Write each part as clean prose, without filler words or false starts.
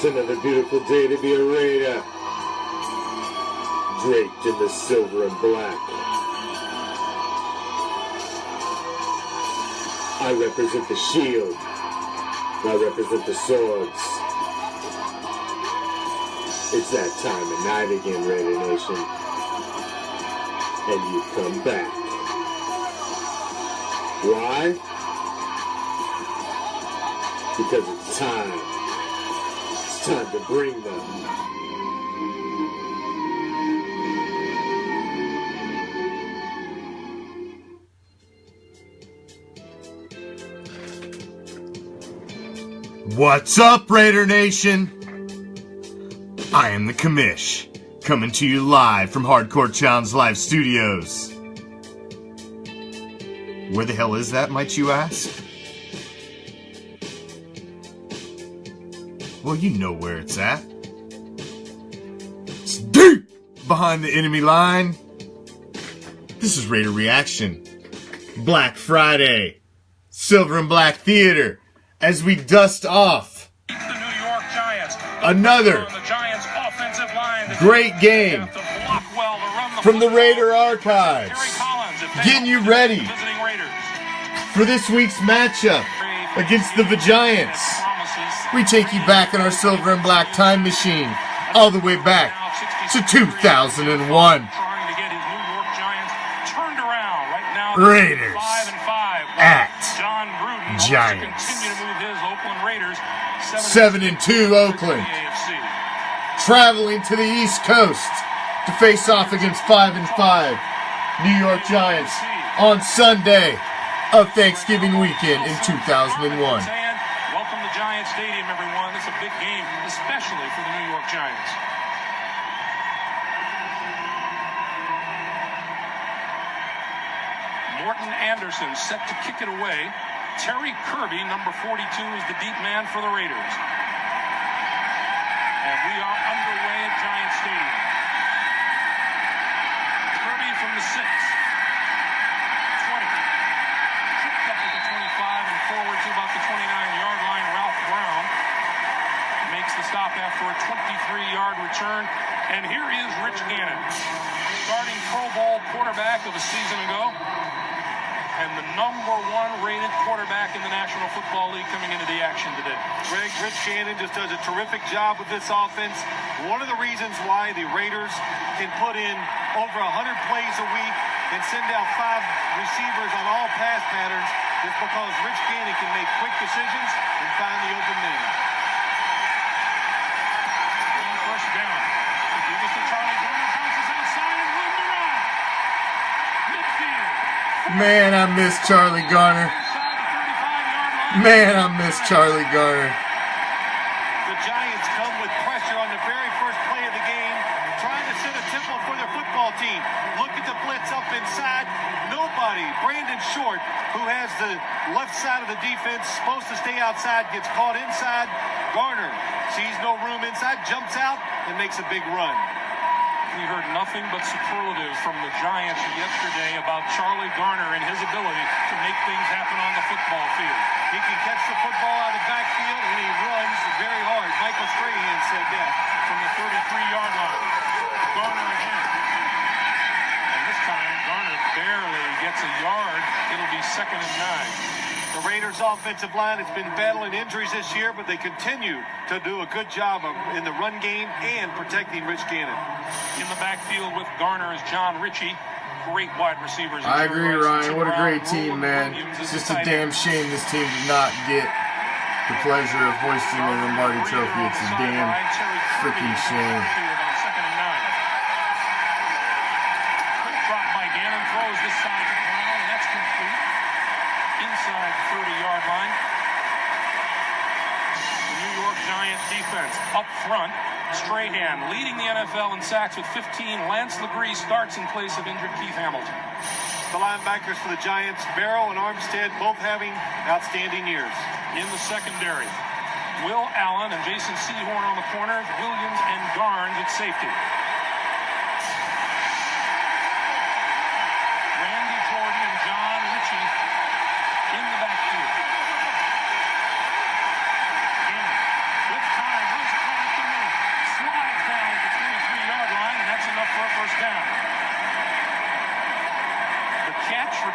It's another beautiful day to be a Raider. Draped in the silver and black. I represent the shield. I represent the swords. It's that time of night again, Raider Nation. And you come back. Why? Because it's time. It's time to bring them. What's up, Raider Nation? I am the Commish, coming to you live from Hardcore Challenge Live Studios. Where the hell is that, might you ask? Well, you know where it's at. It's deep behind the enemy line. This is Raider Reaction. Black Friday. Silver and Black Theater. As we dust off the New York Giants. Another the Giants offensive line. Great game from the Raider archives. Getting you ready for this week's matchup against the Giants. We take you back in our silver and black time machine all the way back to 2001. Raiders at Giants. 7-2 Oakland. Traveling to the East Coast to face off against 5-5 New York Giants on Sunday of Thanksgiving weekend in 2001. Welcome to Giant Stadium, everyone. This is a big game, especially for the New York Giants. Morton Anderson set to kick it away. Terry Kirby, number 42, is the deep man for the Raiders. And we are underway at Giant Stadium. Kirby from the 6. 20. Tripped up at the 25 and forward to about the 29-yard line. Ralph Brown makes the stop after a 23-yard return. And here is Rich Gannon, starting Pro Bowl quarterback of a season ago. And the number 1 rated quarterback in the National Football League coming into the action today. Greg, Rich Gannon just does a terrific job with this offense. One of the reasons why the Raiders can put in over 100 plays a week and send out 5 receivers on all pass patterns is because Rich Gannon can make quick decisions and find the open man. First down. Give us to Charlie Garner, bounces outside and room to run. Midfield. Man, I miss Charlie Garner. Man, I miss Charlie Garner. The Giants come with pressure on the very first play of the game, trying to set a tempo for their football team. Look at the blitz up inside. Nobody, Brandon Short, who has the left side of the defense, supposed to stay outside, gets caught inside. Garner sees no room inside, jumps out, and makes a big run. We heard nothing but superlatives from the Giants yesterday about Charlie Garner and his ability to make things happen on the football field. He can catch the football out of the backfield, and he runs very hard. Michael Strahan said that. From the 33-yard line. Garner again. And this time, Garner barely gets a yard. It'll be 2nd and 9. The Raiders' offensive line has been battling injuries this year, but they continue to do a good job in the run game and protecting Rich Gannon. In the backfield with Garner is John Ritchie. Great wide receivers. I agree, Ryan. What a great team, man. It's just a damn shame this team did not get the pleasure of hoisting the Lombardi Trophy. It's a damn freaking shame. Second and 9. Quick drop by Gannon, throws this side to Brown, and that's complete. Inside the 30-yard line. The New York Giant defense up front. Strahan leading the NFL in sacks with 15. Lance Legree starts in place of injured Keith Hamilton. The linebackers for the Giants, Barrow and Armstead, both having outstanding years. In the secondary, Will Allen and Jason Sehorn on the corners, Williams and Garnes at safety. Randy Jordan and John Ritchie in the backfield. Gannon with time, runs across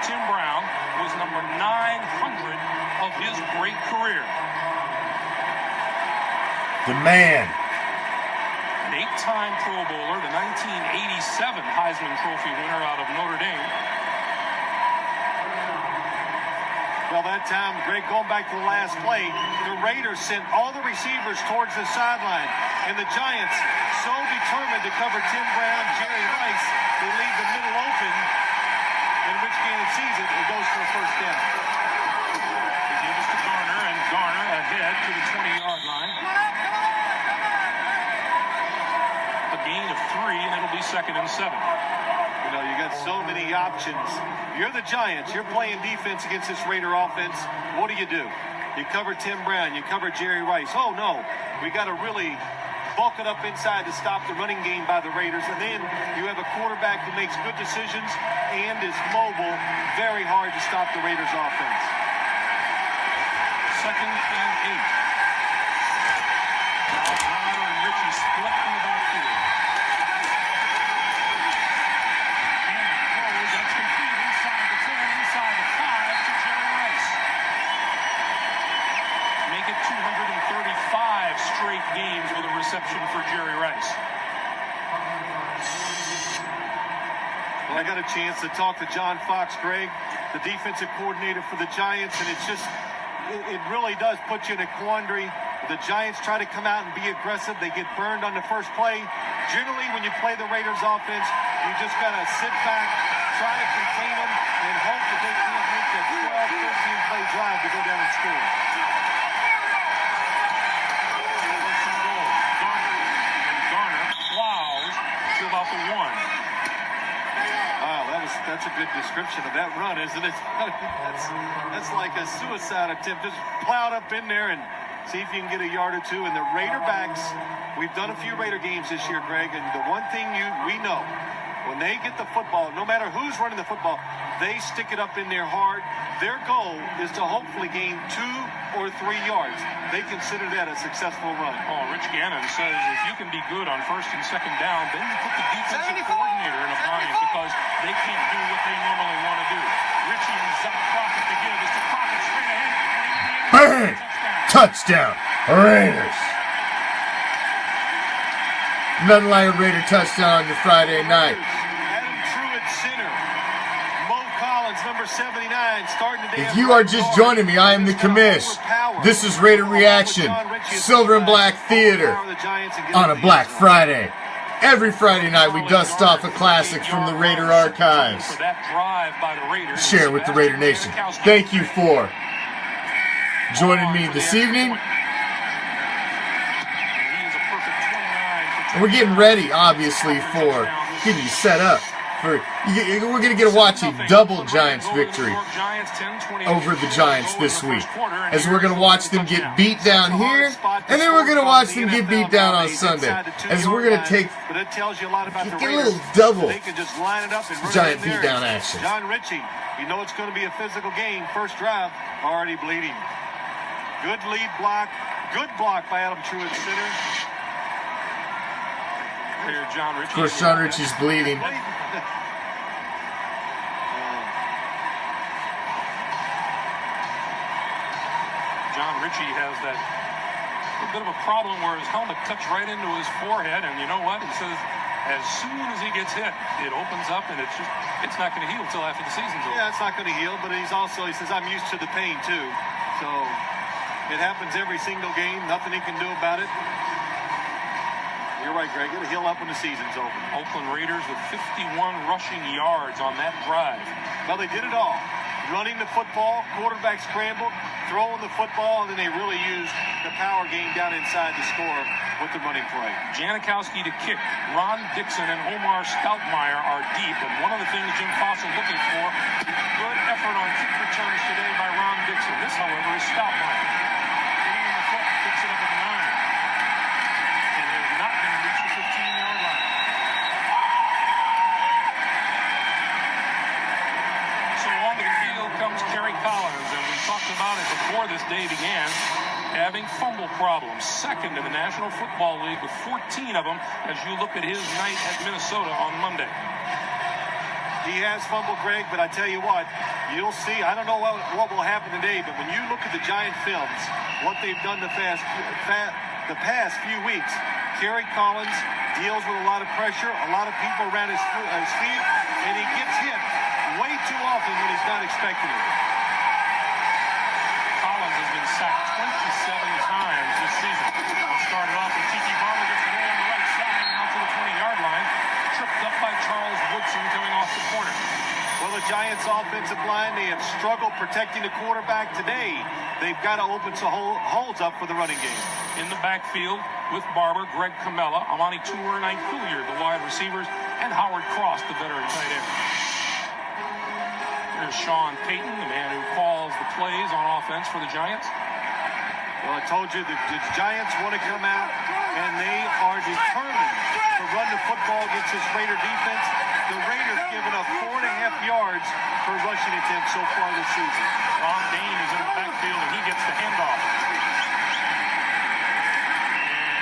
Tim Brown was number 900 of his great career. The man. An 8-time Pro Bowler, the 1987 Heisman Trophy winner out of Notre Dame. Well, that time, Greg, going back to the last play, the Raiders sent all the receivers towards the sideline, and the Giants, so determined to cover Tim Brown, Jerry Rice, they leave the middle open, and Rich Gannon sees it and goes for a first down. He gave us to Garner, and Garner ahead to the 20-yard line. A gain of 3, and it'll be 2nd and 7. You know, you got so many options. You're the Giants. You're playing defense against this Raider offense. What do? You cover Tim Brown. You cover Jerry Rice. Oh, no. We got to really bulk it up inside to stop the running game by the Raiders. And then you have a quarterback who makes good decisions and is mobile. Very hard to stop the Raiders offense. 2nd and 8. Garner and Richie split in the backfield. Make it 235 straight games with a reception for Jerry Rice. Well, I got a chance to talk to John Fox, Greg, the defensive coordinator for the Giants, and it's just, it really does put you in a quandary. The Giants try to come out and be aggressive. They get burned on the first play. Generally, when you play the Raiders offense, you just got to sit back, try to contain them, and hope that they can't make that 12, 13-play drive to go down and score. About the 1. Wow, that's a good description of that run, isn't it? that's like a suicide attempt. Just plowed up in there and see if you can get a yard or two. And the Raider backs, we've done a few Raider games this year, Greg, and the one thing we know, when they get the football, no matter who's running the football, they stick it up in there hard. Their goal is to hopefully gain 2 or 3 yards. They consider that a successful run. Oh, Rich Gannon says if you can be good on 1st and 2nd down, then you put the defensive coordinator in a bind because they can't do what they normally want to do. Richie and Zach Crockett to give us to Crockett straight ahead. Bang! Touchdown, Raiders. Nothing like a Raider touchdown on your Friday night. Number 79, starting today. If you are just joining me, I am the Commish. This is Raider Reaction, Silver and Black Theater on a Black Friday. Every Friday night we dust off a classic from the Raider archives. Share with the Raider Nation. Thank you for joining me this evening. And we're getting ready, obviously, for getting you set up. We're going to get to watch a double Giants victory over the Giants this week. As we're going to watch them get beat down here, and then we're going to watch them get beat down on Sunday. As we're going to get a little double Giant beat down action. John Ritchie, you know it's going to be a physical game. First drive, already bleeding. Good lead block. Good block by Adam Truitt, center. Of course, John Ritchie's bleeding. John Ritchie has that a bit of a problem where his helmet tucks right into his forehead, and you know what? He says as soon as he gets hit, it opens up, and it's not going to heal until after the season's over. Yeah, it's not going to heal, but he says, I'm used to the pain too. So it happens every single game. Nothing he can do about it. You're right, Greg. It'll heal up when the season's over. Oakland Raiders with 51 rushing yards on that drive. Well, they did it all. Running the football, quarterback scrambled, throwing the football, and then they really used the power game down inside to score with the running play. Janikowski to kick. Ron Dixon and Omar Stoutmeyer are deep, and one of the things Jim Foss is looking for, good effort on kick returns today by Ron Dixon. This, however, is Stoutmeyer. Getting in the foot, picks it up at the 9. And is not going to reach the 15-yard line. So on the field comes Kerry Collins, and we talked about it before this day began, having fumble problems. Second in the National Football League with 14 of them as you look at his night at Minnesota on Monday. He has fumbled, Greg, but I tell you what, you'll see. I don't know what will happen today, but when you look at the Giant films, what they've done the past few weeks, Kerry Collins deals with a lot of pressure, a lot of people around his feet, and he gets hit way too often when he's not expecting it. Collins has been sacked 27 times this season. It started off with Tiki Barber gets the ball on the right side and out to the 20-yard line. Tripped up by Charles Woodson coming off the corner. Well, the Giants' offensive line, they have struggled protecting the quarterback today. They've got to open some holes up for the running game. In the backfield with Barber, Greg Camella, Amani Tour, and Hilliard, the wide receivers, and Howard Cross, the veteran tight end. Here's Sean Payton, the man who calls the plays on offense for the Giants. Well, I told you the Giants want to come out, and they are determined to run the football against this Raider defense. The Raiders giving up 4.5 yards per rushing attempt so far this season. Ron Dane is in the backfield, and he gets the handoff.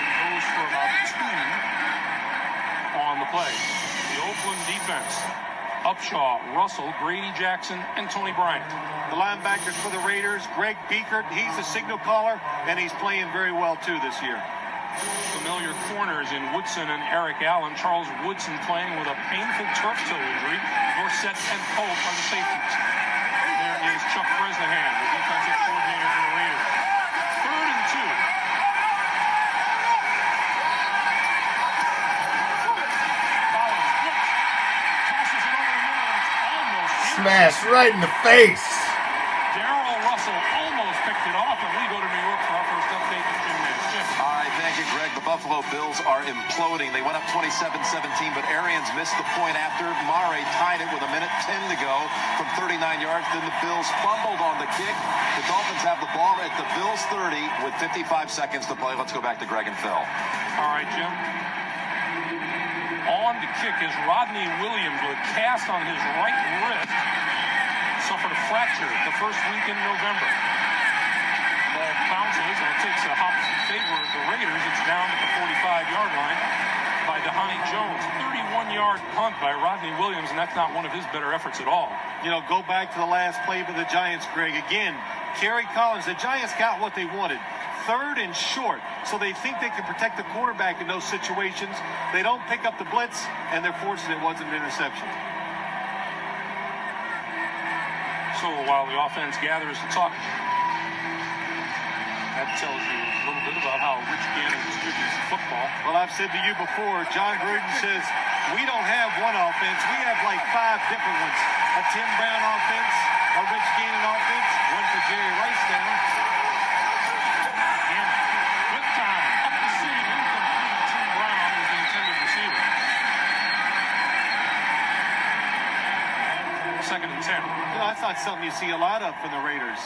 And goes for about 2 on the play. The Oakland defense. Upshaw, Russell, Grady Jackson, and Tony Bryant. The linebackers for the Raiders, Greg Biekert, he's the signal caller, and he's playing very well, too, this year. Familiar corners in Woodson and Eric Allen. Charles Woodson playing with a painful turf toe injury. Dorsett and Pope are the safeties. There is Chuck Bresnahan, the defensive coordinator for the Raiders. 3rd and 2. Collins looks, tosses it over the middle, and it's almost Smash right in the face. Darrell Russell almost picked it off, and we go to New York for our first update with Jim Nance. Jim. All right, thank you, Greg. The Buffalo Bills are imploding. They went up 27-17, but Arians missed the point after. Mare tied it with 1:10 to go from 39 yards. Then the Bills fumbled on the kick. The Dolphins have the ball at the Bills' 30 with 55 seconds to play. Let's go back to Greg and Phil. All right, Jim. On to kick is Rodney Williams with a cast on his right wrist. Suffered a fracture the first week in November. Ball bounces and it takes a hop in favor of the Raiders. It's down at the 45-yard line by Dhani Jones. 31-yard punt by Rodney Williams, and that's not one of his better efforts at all. You know, go back to the last play for the Giants, Greg. Again, Kerry Collins, the Giants got what they wanted. 3rd and short, so they think they can protect the quarterback in those situations. They don't pick up the blitz, and they're fortunate it wasn't an interception. So while the offense gathers to talk, that tells you a little bit about how Rich Gannon distributes the football. Well, I've said to you before, John Gruden says, we don't have one offense. We have like 5 different ones. A Tim Brown offense, a Rich Gannon offense, one for Jerry Rice down. Gannon, good time, up the seam, incomplete. Tim Brown is the intended receiver. 2nd and 10. You know, that's not something you see a lot of from the Raiders.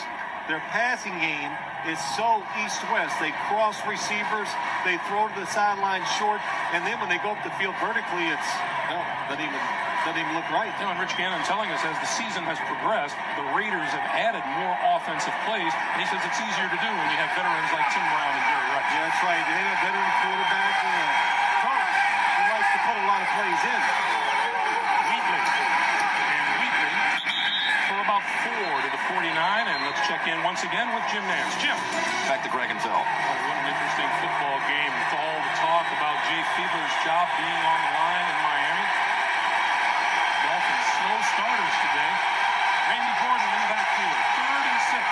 Their passing game is so east-west. They cross receivers, they throw to the sideline short, and then when they go up the field vertically, it's, no, doesn't even look right. You know, and Rich Gannon telling us as the season has progressed, the Raiders have added more offensive plays, and he says it's easier to do when you have veterans like Tim Brown and Jerry Rice. Yeah, that's right. They have a veteran quarterback and a coach who likes to put a lot of plays in. Wheatley. And Wheatley for about 4 to the 49, and let's check in once again with Jim Nance. Jim. Back to Greg and Phil. Oh, what an interesting football game with all the talk about Jay Fiedler's job being on the line in Miami. Dolphins slow starters today. Randy Gordon in the backfield. 3rd and 6.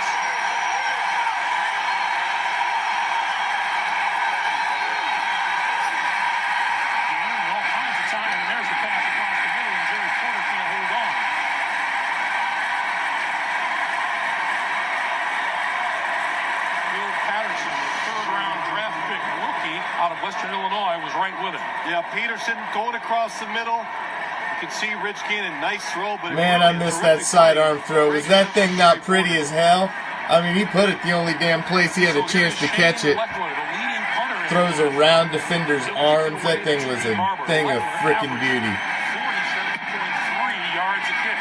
Gannon with all kinds of time, and there's the pass across the middle, and Jerry Porter can't hold on. Bill Patterson, the 3rd-round draft pick rookie out of Western Illinois, was right with him. Yeah, Peterson going across the middle. You can see Rich Gannon, nice throw, but Man, I missed that sidearm throw. Was that thing not pretty as hell? I mean, he put it the only damn place he had a chance to catch it. Throws around defender's arms. That thing was a thing of freaking beauty. 47.3 yards a kick.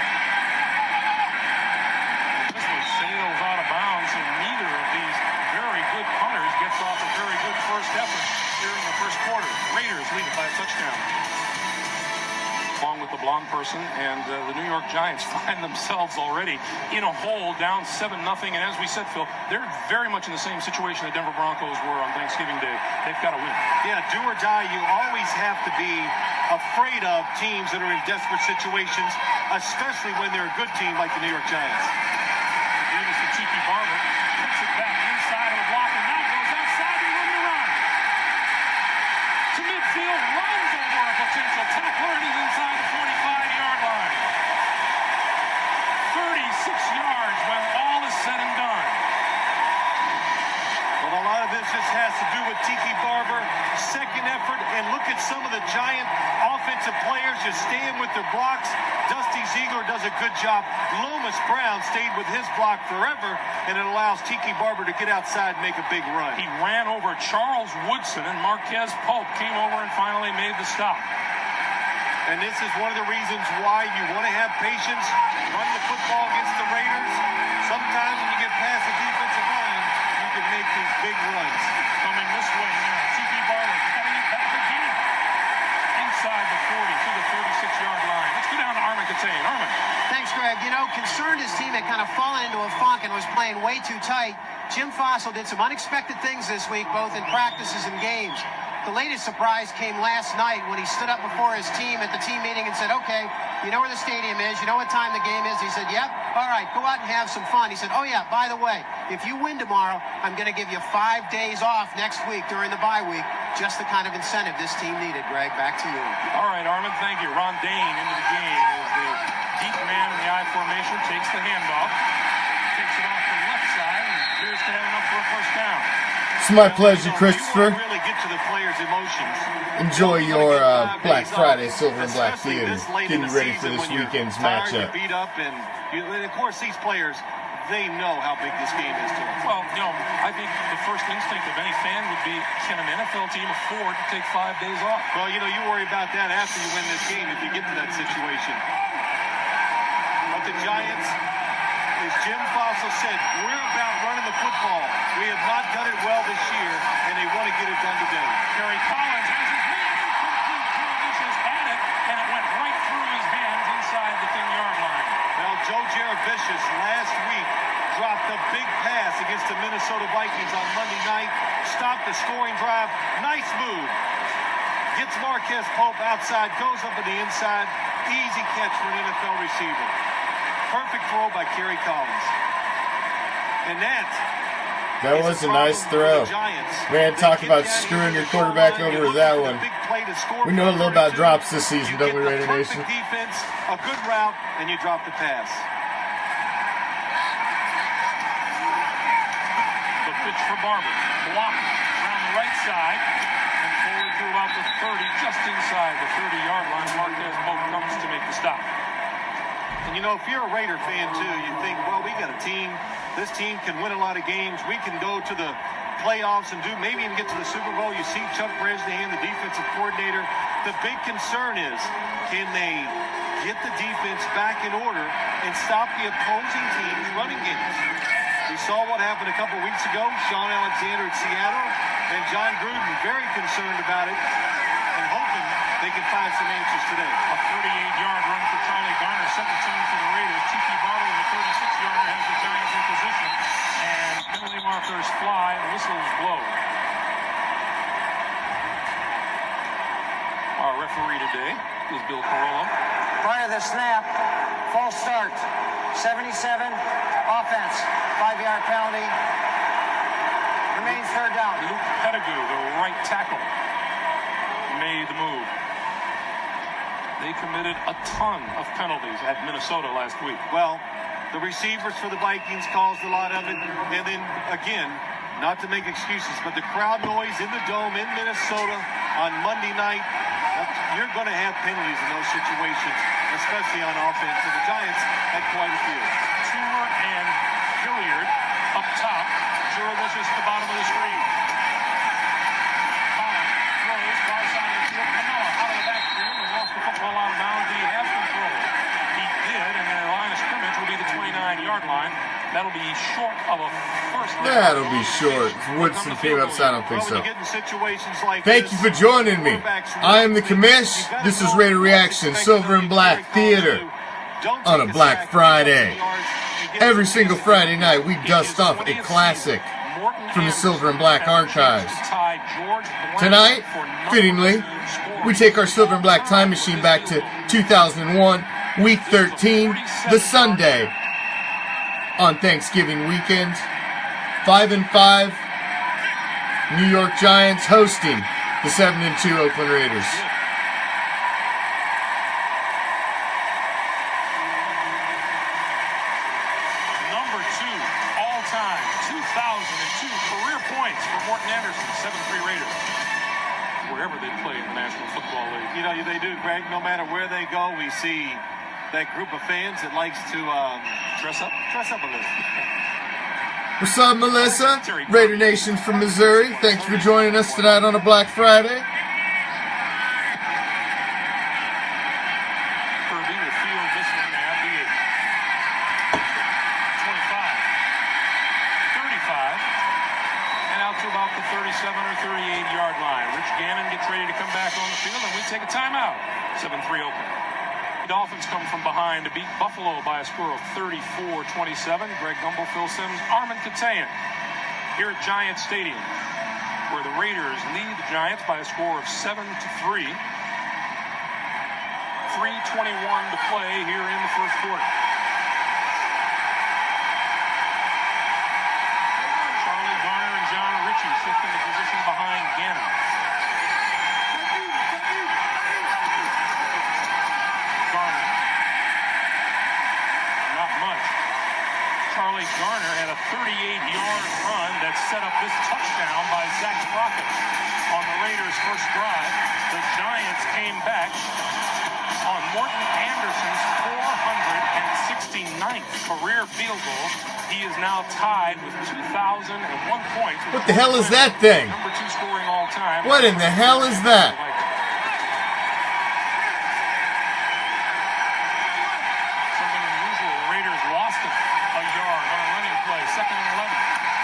This one sails out of bounds, and neither of these very good punters gets off a very good first effort during the first quarter. Raiders lead it by a touchdown. along with the blonde person, and the New York Giants find themselves already in a hole, down 7-0. And as we said, Phil, they're very much in the same situation the Denver Broncos were on Thanksgiving Day. They've got to win. Yeah, do or die. You always have to be afraid of teams that are in desperate situations, especially when they're a good team like the New York Giants. Davis to Tiki Barber, puts it back inside of the block, and now goes outside and room to run. To midfield, runs over a potential tackler, and he's inside the 45-yard line. 36 yards when all is said and done. Well, a lot of this just has to do with Tiki Barber, second effort, and look at some of the Giant offensive players just staying with their blocks. Dusty Ziegler does a good job. Lomas Brown stayed with his block forever, and it allows Tiki Barber to get outside and make a big run. He ran over Charles Woodson, and Marquez Pope came over and finally made the stop. And this is one of the reasons why you want to have patience, run the football against the Raiders. Sometimes when you get past the defensive line, you can make these big runs. Coming this way now, Tiki Barber cutting it back again. Inside the 40 to the 36-yard line. Let's go down to Armin Katane. Armin. Thanks, Greg. You know, concerned his team had kind of fallen into a funk and was playing way too tight. Jim Fossil did some unexpected things this week, both in practices and games. The latest surprise came last night when he stood up before his team at the team meeting and said, okay, you know where the stadium is, you know what time the game is. He said, yep, all right, go out and have some fun. He said, oh yeah, by the way, if you win tomorrow, I'm going to give you 5 days off next week during the bye week. Just the kind of incentive this team needed. Greg, back to you. All right, Armin, thank you. Ron Dane into the game is the deep man in the I formation, takes the handoff, takes it off the left side, and appears to have enough for a first down. It's my pleasure, Christopher. Really get to the players' emotions. Enjoy your Black Friday Silver and Black Theater. Getting ready for this weekend's matchup. Beat up, and of course these players, they know how big this game is to them. Well, you know, I think the first instinct of any fan would be, can an NFL team afford to take 5 days off? Well, you know, you worry about that after you win this game if you get to that situation. But the Giants, as Jim Fossil said, we're about running the football. We have not done it well this year, and they want to get it done today. Kerry Collins has his hand incomplete. Just had it, and it went right through his hands inside the 10-yard line. Now, Joe Jaravicius last week dropped a big pass against the Minnesota Vikings on Monday night, stopped the scoring drive. Nice move. Gets Marquez Pope outside, goes up to the inside. Easy catch for an NFL receiver. Perfect throw by Kerry Collins. And that was a nice throw. Man, talk about screwing your quarterback over with that one. We know a little about drops this season, don't we, Raider Nation? Defense, a good route, and you drop the pass. The pitch for Barber. Blocked around the right side and forward to about the 30, just inside the 30-yard line. Marquez Pope comes to make the stop. And you know, if you're a Raider fan too, you think, well, we got a team. This team can win a lot of games. We can go to the playoffs and maybe even get to the Super Bowl. You see Chuck Bresnahan, the defensive coordinator. The big concern is, can they get the defense back in order and stop the opposing team's running games? We saw what happened a couple weeks ago. Sean Alexander at Seattle, and John Gruden very concerned about it and hoping they can find some answers today. A 38-yard run for Charlie Garner, second time for the Raiders. Tiki Barber with a 36-yarder has the Giants in position. And penalty markers fly, and whistles blow. Our referee today is Bill Corolla. Prior to the snap, false start, 77, offense, 5-yard penalty, remains third down. Luke Pettigrew, the right tackle, made the move. They committed a ton of penalties at Minnesota last week. Well, the receivers for the Vikings caused a lot of it. And then, again, not to make excuses, but the crowd noise in the Dome in Minnesota on Monday night, you're going to have penalties in those situations, especially on offense. And the Giants had quite a few. Tour and Hilliard up top. Jaravicius at the bottom of the screen. Collins throws, far side of the field. Camilla out of the backfield and lost the football out of bounds. He has control. He did, and the line of scrimmage will be the 29-yard line. That'll be short of a first down. That'll be short. Woodson came upside. I don't think so. When you get in situations like Thank you for joining me. I am the Commish. This is RAIDER ReACTION, Silver and Black Theater on a Black Friday. Every single Friday night, we dust off a classic from the Silver and Black archives. Tonight, fittingly, we take our Silver and Black time machine back to 2001, Week 13, the Sunday on Thanksgiving weekend. 5-5, New York Giants hosting the 7-2 Oakland Raiders. Number 2 all-time 2002 career points for Morton Anderson, 7-3 Raiders. Wherever they play in the National Football League. You know, they do, Greg. No matter where they go, we see that group of fans that likes to Dress up. dress up a little. What's up, Melissa? Raider Nation from Missouri. Thanks for joining us tonight on a Black Friday. Kirby will field this one at the 8. 25. And out to about the 37 or 38-yard line. Rich Gannon gets ready to come back on the field, and we take a timeout. 7-3 Oakland. The Dolphins come from behind to beat Buffalo by a score of 34-27. Greg Gumbel, Phil Simms, Armin Katayan here at Giants Stadium, where the Raiders lead the Giants by a score of 7-3. 3:21 to play here in the first quarter. Charlie Garner and John Ritchie shift into position behind Gannon. Garner. Not much. Charlie Garner had a 38-yard run that set up this touchdown by Zach Crockett on the Raiders' first drive. The Giants came back on Morton Anderson's 469th career field goal. He is now tied with 2,001 points. What the hell is that thing? Number 2 scoring all time. What in the hell is that? Something unusual. The Raiders lost a yard on a running play. 2nd and 11.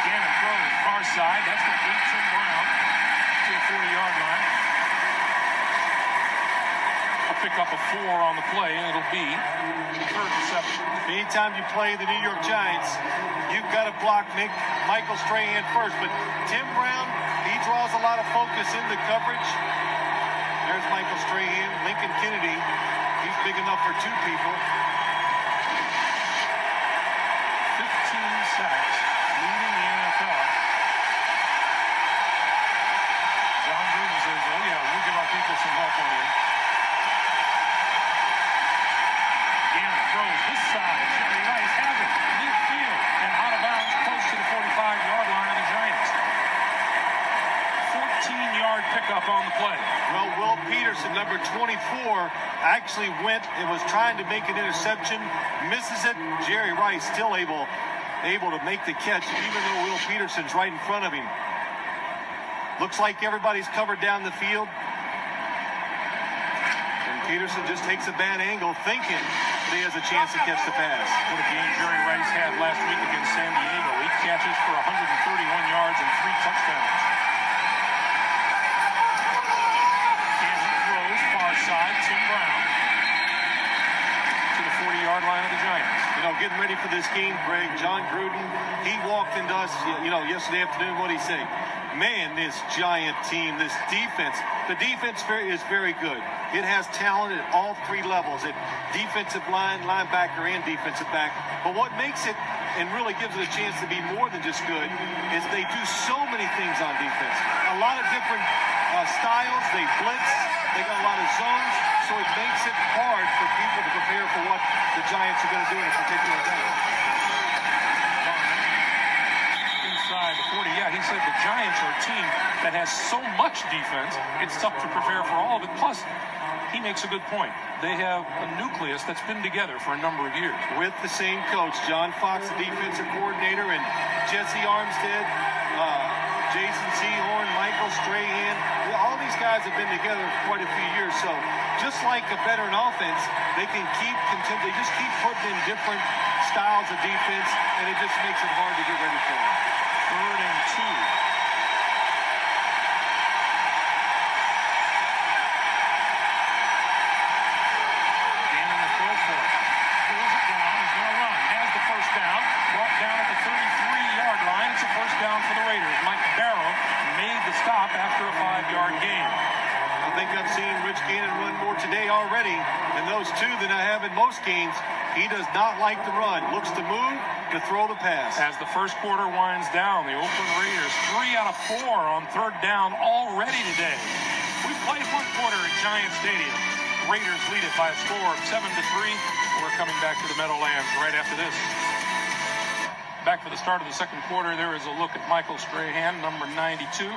Gannon throws far side. That's going to beat Tim Brown to the 40-yard line. A pick up a 4 on the play, and it'll be 3rd reception. Anytime you play the New York Giants, you've got to block Michael Strahan first. But Tim Brown, he draws a lot of focus in the coverage. There's Michael Strahan. Lincoln Kennedy, he's big enough for 2 people. 15 sacks, leading the NFL. John Gruden says, oh yeah, we'll give our people some help on you. Gannon throws this side. Jerry Rice has it. Midfield and out of bounds close to the 45-yard line of the Giants. 14-yard pickup on the play. Well, Will Peterson, number 24, actually went and was trying to make an interception. Misses it. Jerry Rice still able to make the catch, even though Will Peterson's right in front of him. Looks like everybody's covered down the field. And Peterson just takes a bad angle, thinking that he has a chance to catch the pass. What a game Jerry Rice had last week against San Diego. 8 catches for 131 yards and 3 touchdowns. Gannon throws far side, Tim Brown to the 40-yard line of the Giants. You know, getting ready for this game, Greg, John Gruden, he walked into us, yesterday afternoon. What did he say? Man, this Giant team, this defense, the defense is very good. It has talent at all 3 levels, at defensive line, linebacker, and defensive back. But what makes it and really gives it a chance to be more than just good is they do so many things on defense. A lot of different styles. They blitz. They got a lot of zones. So it makes it hard for people to prepare for what the Giants are going to do in a particular game. Inside the 40, yeah, he said the Giants are a team that has so much defense, it's tough to prepare for all of it. Plus, he makes a good point. They have a nucleus that's been together for a number of years. With the same coach, John Fox, the defensive coordinator, and Jesse Armstead, Jason Sehorn, Michael Strahan. All these guys have been together for quite a few years. So just like a veteran offense, they can they just keep putting in different styles of defense, and it just makes it hard to get ready for them. 3rd and 2. Down at the 33-yard line. It's a first down for the Raiders. Mike Barrow made the stop after a 5-yard gain. I think I've seen Rich Gannon run more today already than those two than I have in most games. He does not like to run. Looks to move, to throw the pass. As the first quarter winds down, the Oakland Raiders 3 out of 4 on 3rd down already today. We've played one quarter at Giant Stadium. The Raiders lead it by a score of 7-3. We're coming back to the Meadowlands right after this. Back for the start of the second quarter, there is a look at Michael Strahan, number 92.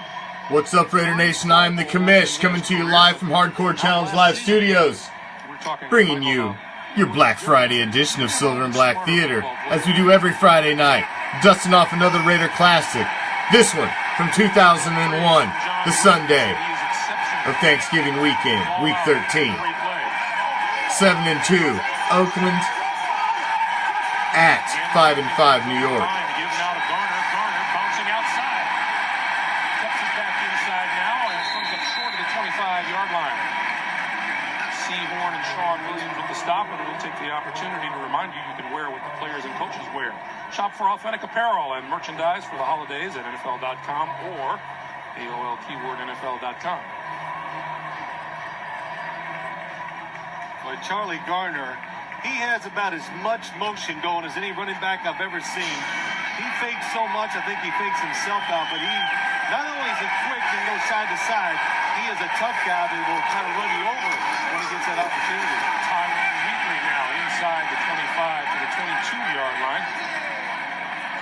What's up, Raider Nation? I'm the Commish, coming to you live from Hardcore Challenge Live Studios, bringing you your Black Friday edition of Silver and Black Theater, as we do every Friday night, dusting off another Raider classic. This one from 2001, the Sunday of Thanksgiving weekend, week 13. 7-2, Oakland at 5-5, New York. Given out of Garner. Garner bouncing outside. Cuts it back inside now and comes up short of the 25-yard line. Sehorn and Sean Williams with the stop, and we'll take the opportunity to remind you can wear what the players and coaches wear. Shop for authentic apparel and merchandise for the holidays at NFL.com or AOL keyword NFL.com. Well, Charlie Garner, he has about as much motion going as any running back I've ever seen. He fakes so much, I think he fakes himself out, but he not only is he quick and goes side to side, he is a tough guy that will try to run you over when he gets that opportunity. Tyrone Wheatley now inside the 25 to the 22-yard line.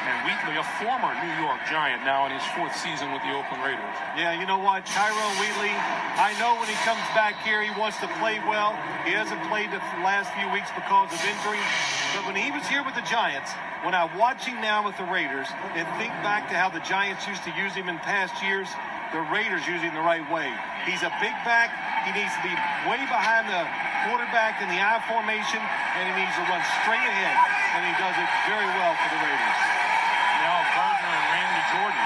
And Wheatley, a former New York Giant, now in his 4th season with the Oakland Raiders. Yeah, you know what? Tyrone Wheatley, I know when he comes back here, he wants to play well. He hasn't played the last few weeks because of injury. But when he was here with the Giants, when I watch him now with the Raiders and think back to how the Giants used to use him in past years, the Raiders use him the right way. He's a big back. He needs to be way behind the quarterback in the I formation, and he needs to run straight ahead. And he does it very well for the Raiders. Now Gardner and Randy Jordan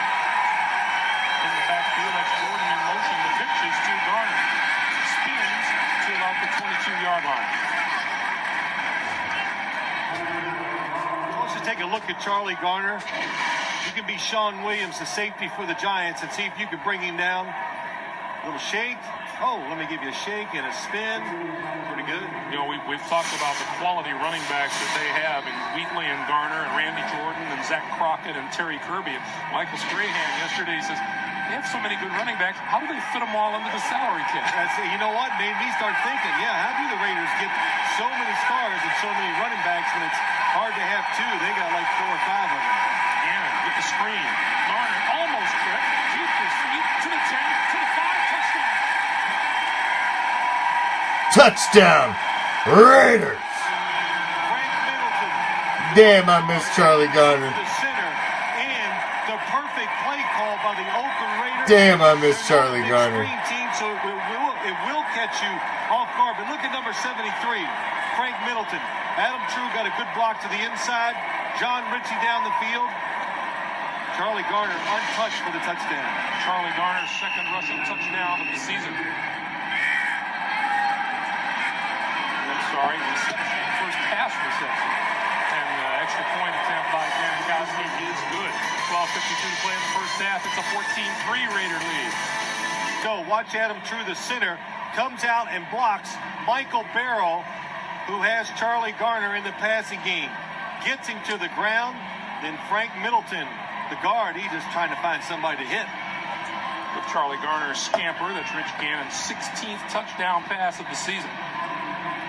in the backfield. That's Jordan in motion. The pitch is to Garner. Spins to about the 22-yard line. Let's just take a look at Charlie Garner. You can be Sean Williams, the safety for the Giants, and see if you can bring him down. Little shake. Oh, let me give you a shake and a spin. Pretty good. You know, we've talked about the quality running backs that they have in Wheatley and Garner and Randy Jordan and Zach Crockett and Terry Kirby. And Michael Strahan yesterday says, they have so many good running backs. How do they fit them all into the salary cap? You know what? Made me start thinking, how do the Raiders get so many stars and so many running backs when it's hard to have two? They got like 4 or 5 of them. Gannon with the screen. Garner almost tripped. Keeps his feet to the 10, to the 5, touchdown. Touchdown, Raiders! Frank Middleton. Damn, I miss Charlie Garner. The center and the perfect play call by the Oakland Raiders. Damn, I miss Charlie Garner. Screen team, so it will catch you off guard. But look at number 73, Frank Middleton. Adam True got a good block to the inside. John Ritchie down the field. Charlie Garner untouched for the touchdown. Charlie Garner's 2nd rushing touchdown of the season. First pass reception. And extra point attempt by Janikowski is good. 12:52 to play in the first half. It's a 14-3 Raider lead. So watch Adam True, the center, comes out and blocks Michael Barrow, who has Charlie Garner in the passing game. Gets him to the ground. Then Frank Middleton, the guard, he's just trying to find somebody to hit. With Charlie Garner's scamper, that's Rich Gannon's 16th touchdown pass of the season.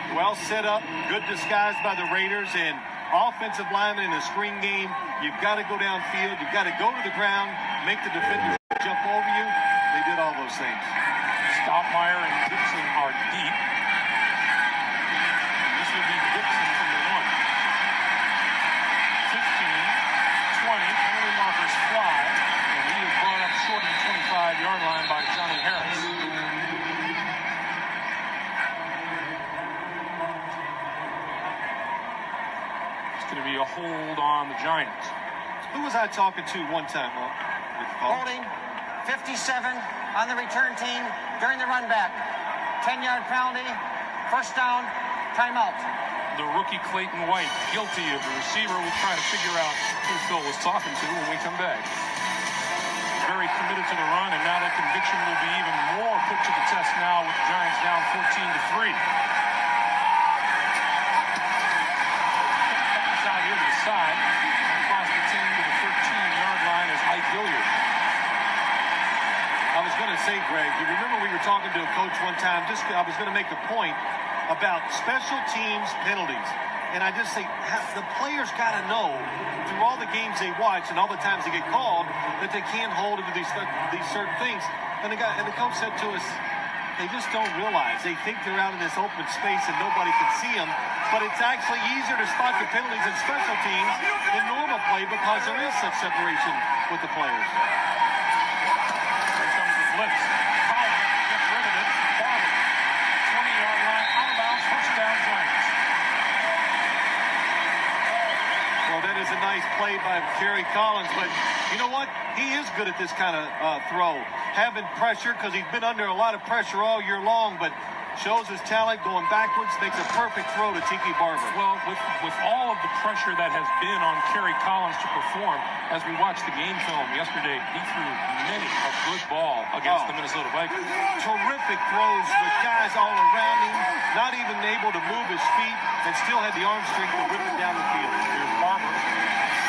Well set up, good disguise by the Raiders, and offensive linemen in a screen game, you've got to go downfield, you've got to go to the ground, make the defenders jump over you. They did all those things. Stoppmeyer and Gibson are deep. And this will be Gibson from the 1. 15, 20, penalty markers fly, and he is brought up short going to be a hold on the Giants. Who was I talking to one time? Holding 57 on the return team during the run back. 10-yard penalty, first down, timeout. The rookie Clayton White, guilty of the receiver. We'll try to figure out who Phil was talking to when we come back. Very committed to the run, and now that conviction will be even more put to the test now with the Giants down 14-3. Inside here to the side, and across the 10 to the 13-yard line is Ike Gilliard. I was going to say, Greg, you remember we were talking to a coach one time, I was going to make a point about special teams penalties. And I just say, the players got to know through all the games they watch and all the times they get called that they can't hold into these certain things. And the coach said to us, they just don't realize. They think they're out in this open space and nobody can see them. But it's actually easier to spot the penalties in special teams than normal play because there is such separation with the players. Here comes the blitz. Collins gets rid of it. Barber, 20-yard line, out of bounds, first down Giants. Well, that is a nice play by Kerry Collins, but you know what? He is good at this kind of throw. Having pressure, because he's been under a lot of pressure all year long, but shows his talent going backwards, makes a perfect throw to Tiki Barber. Well, with all of the pressure that has been on Kerry Collins to perform, as we watched the game film yesterday, he threw many a good ball against the Minnesota Vikings. Terrific throws with guys all around him, not even able to move his feet, and still had the arm strength to rip it down the field. Here's Barber.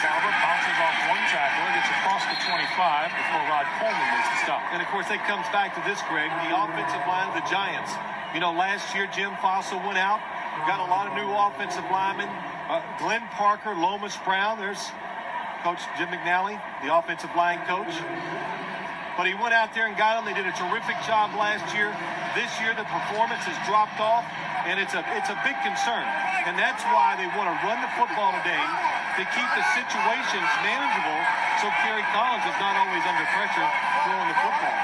Barber bounces off one tackler, gets across the 25 before Rod Coleman makes the stop. And, of course, that comes back to this, Greg, the offensive line of the Giants. You know, last year Jim Fossil went out, got a lot of new offensive linemen. Glenn Parker, Lomas Brown, there's Coach Jim McNally, the offensive line coach. But he went out there and got them. They did a terrific job last year. This year the performance has dropped off, and it's a big concern. And that's why they want to run the football today to keep the situations manageable so Kerry Collins is not always under pressure throwing the football.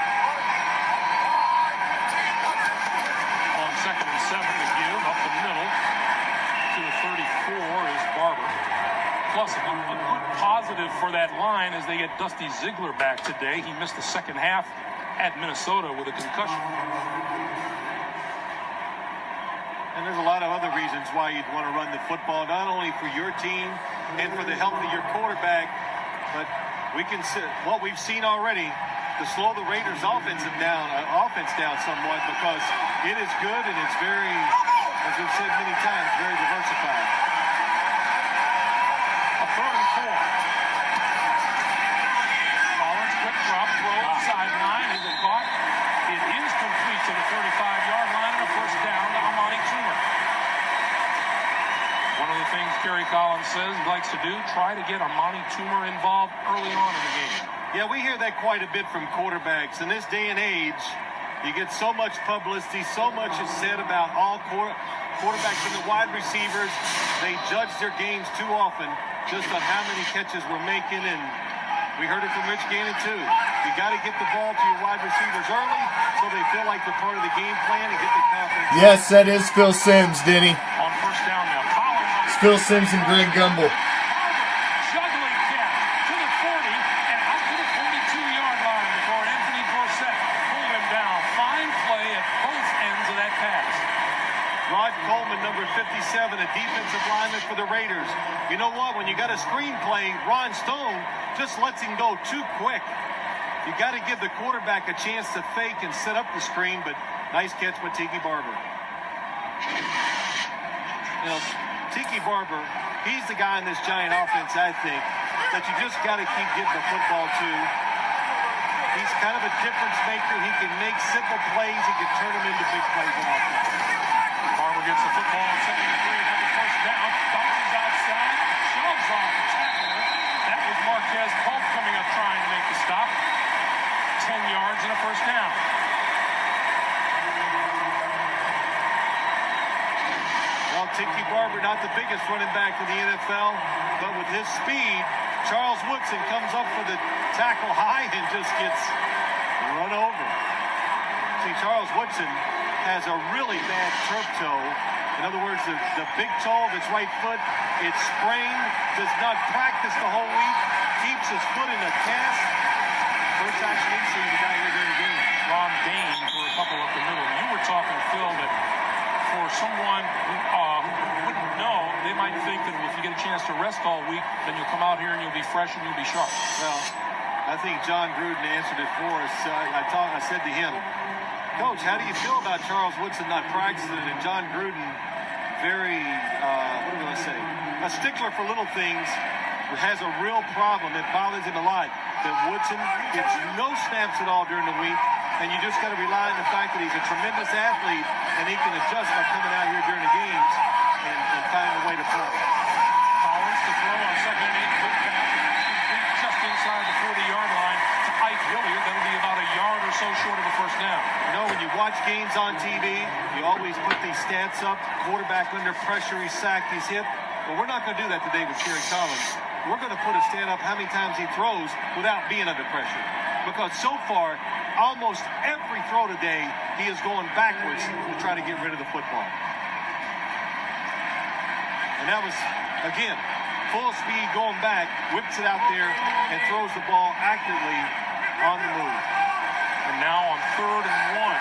On 2nd and 7 to give, up the middle to the 34 is Barber. Plus, a good positive for that line as they get Dusty Ziegler back today. He missed the second half at Minnesota with a concussion. And there's a lot of other reasons why you'd want to run the football, not only for your team and for the health of your quarterback, but we can see what we've seen already to slow the Raiders' offense down somewhat, because it is good and it's very, as we've said many times, very diversified. A 3rd and 4. Collins, quick drop, throw, sideline, is it caught? It is complete to the 35-yard line and a first down to Amani Toomer. One of the things Kerry Collins says he likes to do, try to get Amani Toomer involved early on in the game. Yeah, we hear that quite a bit from quarterbacks. In this day and age, you get so much publicity, so much is said about all quarterbacks and the wide receivers. They judge their games too often just on how many catches we're making, and we heard it from Rich Gannon too. You got to get the ball to your wide receivers early so they feel like they're part of the game plan and get the confidence. Yes, that is Phil Simms, Denny. On first down now, Collins. It's Phil Simms and Greg Gumbel. Juggling catch to the 40 and out to the 42-yard line before Anthony Dorsett pulled him down. Fine play at both ends of that pass. Rod Coleman, number 57, a defensive lineman for the Raiders. You know what? When you got a screenplay, Ron Stone just lets him go too quick. You got to give the quarterback a chance to fake and set up the screen, but nice catch by Tiki Barber. You know, Tiki Barber, he's the guy in this Giant offense, I think, that you just got to keep getting the football to. He's kind of a difference maker. He can make simple plays. He can turn them into big plays on offense. Barber gets the football on 2nd and 3, another first down. Bounces outside, shoves off the tackler. That was Marquez Pope coming up trying to make the stop. 10 yards and a first down. Well, Tiki Barber, not the biggest running back in the NFL, but with his speed, Charles Woodson comes up for the tackle high and just gets run over. See, Charles Woodson has a really bad turf toe, In other words, the big toe of his right foot, it's sprained, does not practice the whole week, keeps his foot in a cast. First action he's seen the guy here during the game. Ron Dane for a couple up the middle. You were talking, Phil, that for someone who wouldn't know, they might think that if you get a chance to rest all week, then you'll come out here and you'll be fresh and you'll be sharp. Well, I think John Gruden answered it for us. I said to him, Coach, how do you feel about Charles Woodson not practicing? And John Gruden, very, a stickler for little things, has a real problem. It bothers him a lot that Woodson gets no snaps at all during the week, and you just got to rely on the fact that he's a tremendous athlete, and he can adjust by coming out here during the games and find a way to play. Collins to throw on second and 8, quick pass, just inside the 40-yard line to Ike Hilliard. That'll be about a yard or so short of a first down. You know, when you watch games on TV, you always put these stats up. Quarterback under pressure, he's sacked, he's hit. Well, we're not going to do that today with Kerry Collins. We're going to put a stat up how many times he throws without being under pressure. Because so far, almost every throw today, he is going backwards to try to get rid of the football. And that was, again, full speed going back, whips it out there, and throws the ball accurately on the move. And now on 3rd and 1.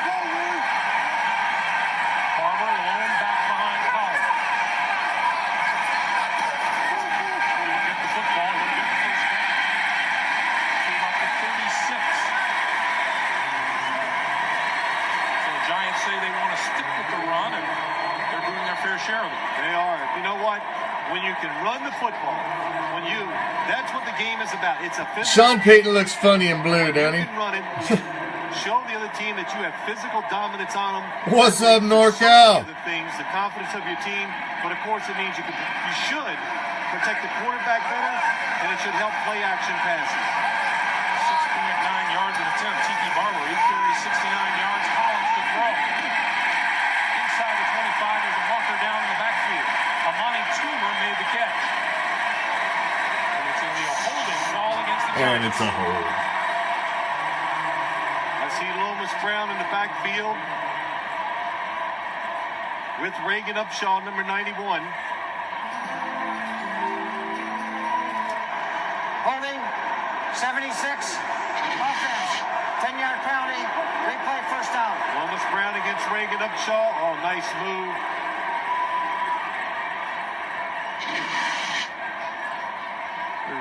Farmer alone back behind Collins. He'll get the football. He'll get the first down. To about the 36. So the Giants say they want to stick with the run, and they're doing their fair share of it. They are. You know what? When you can run the football, that's what the game is about. It's a physical. Sean Payton looks funny in blue, don't he? You can run it. Show the other team that you have physical dominance on them. What's up, NorCal? The things, the confidence of your team, but of course it means you should protect the quarterback better, and it should help play action passes. 6.9 yards an attempt. Tiki Barber, he carries 69 yards. Collins to throw. Inside the 25, there's a marker down in the backfield. Amani Toomer made the catch. And it's going to be a holding call against the Giants. And it's a hold. I see Lomas Brown in the backfield with Reagan Upshaw, number 91. Holding, 76, offense, 10-yard penalty, replay first down. Lomas Brown against Reagan Upshaw. Oh, nice move.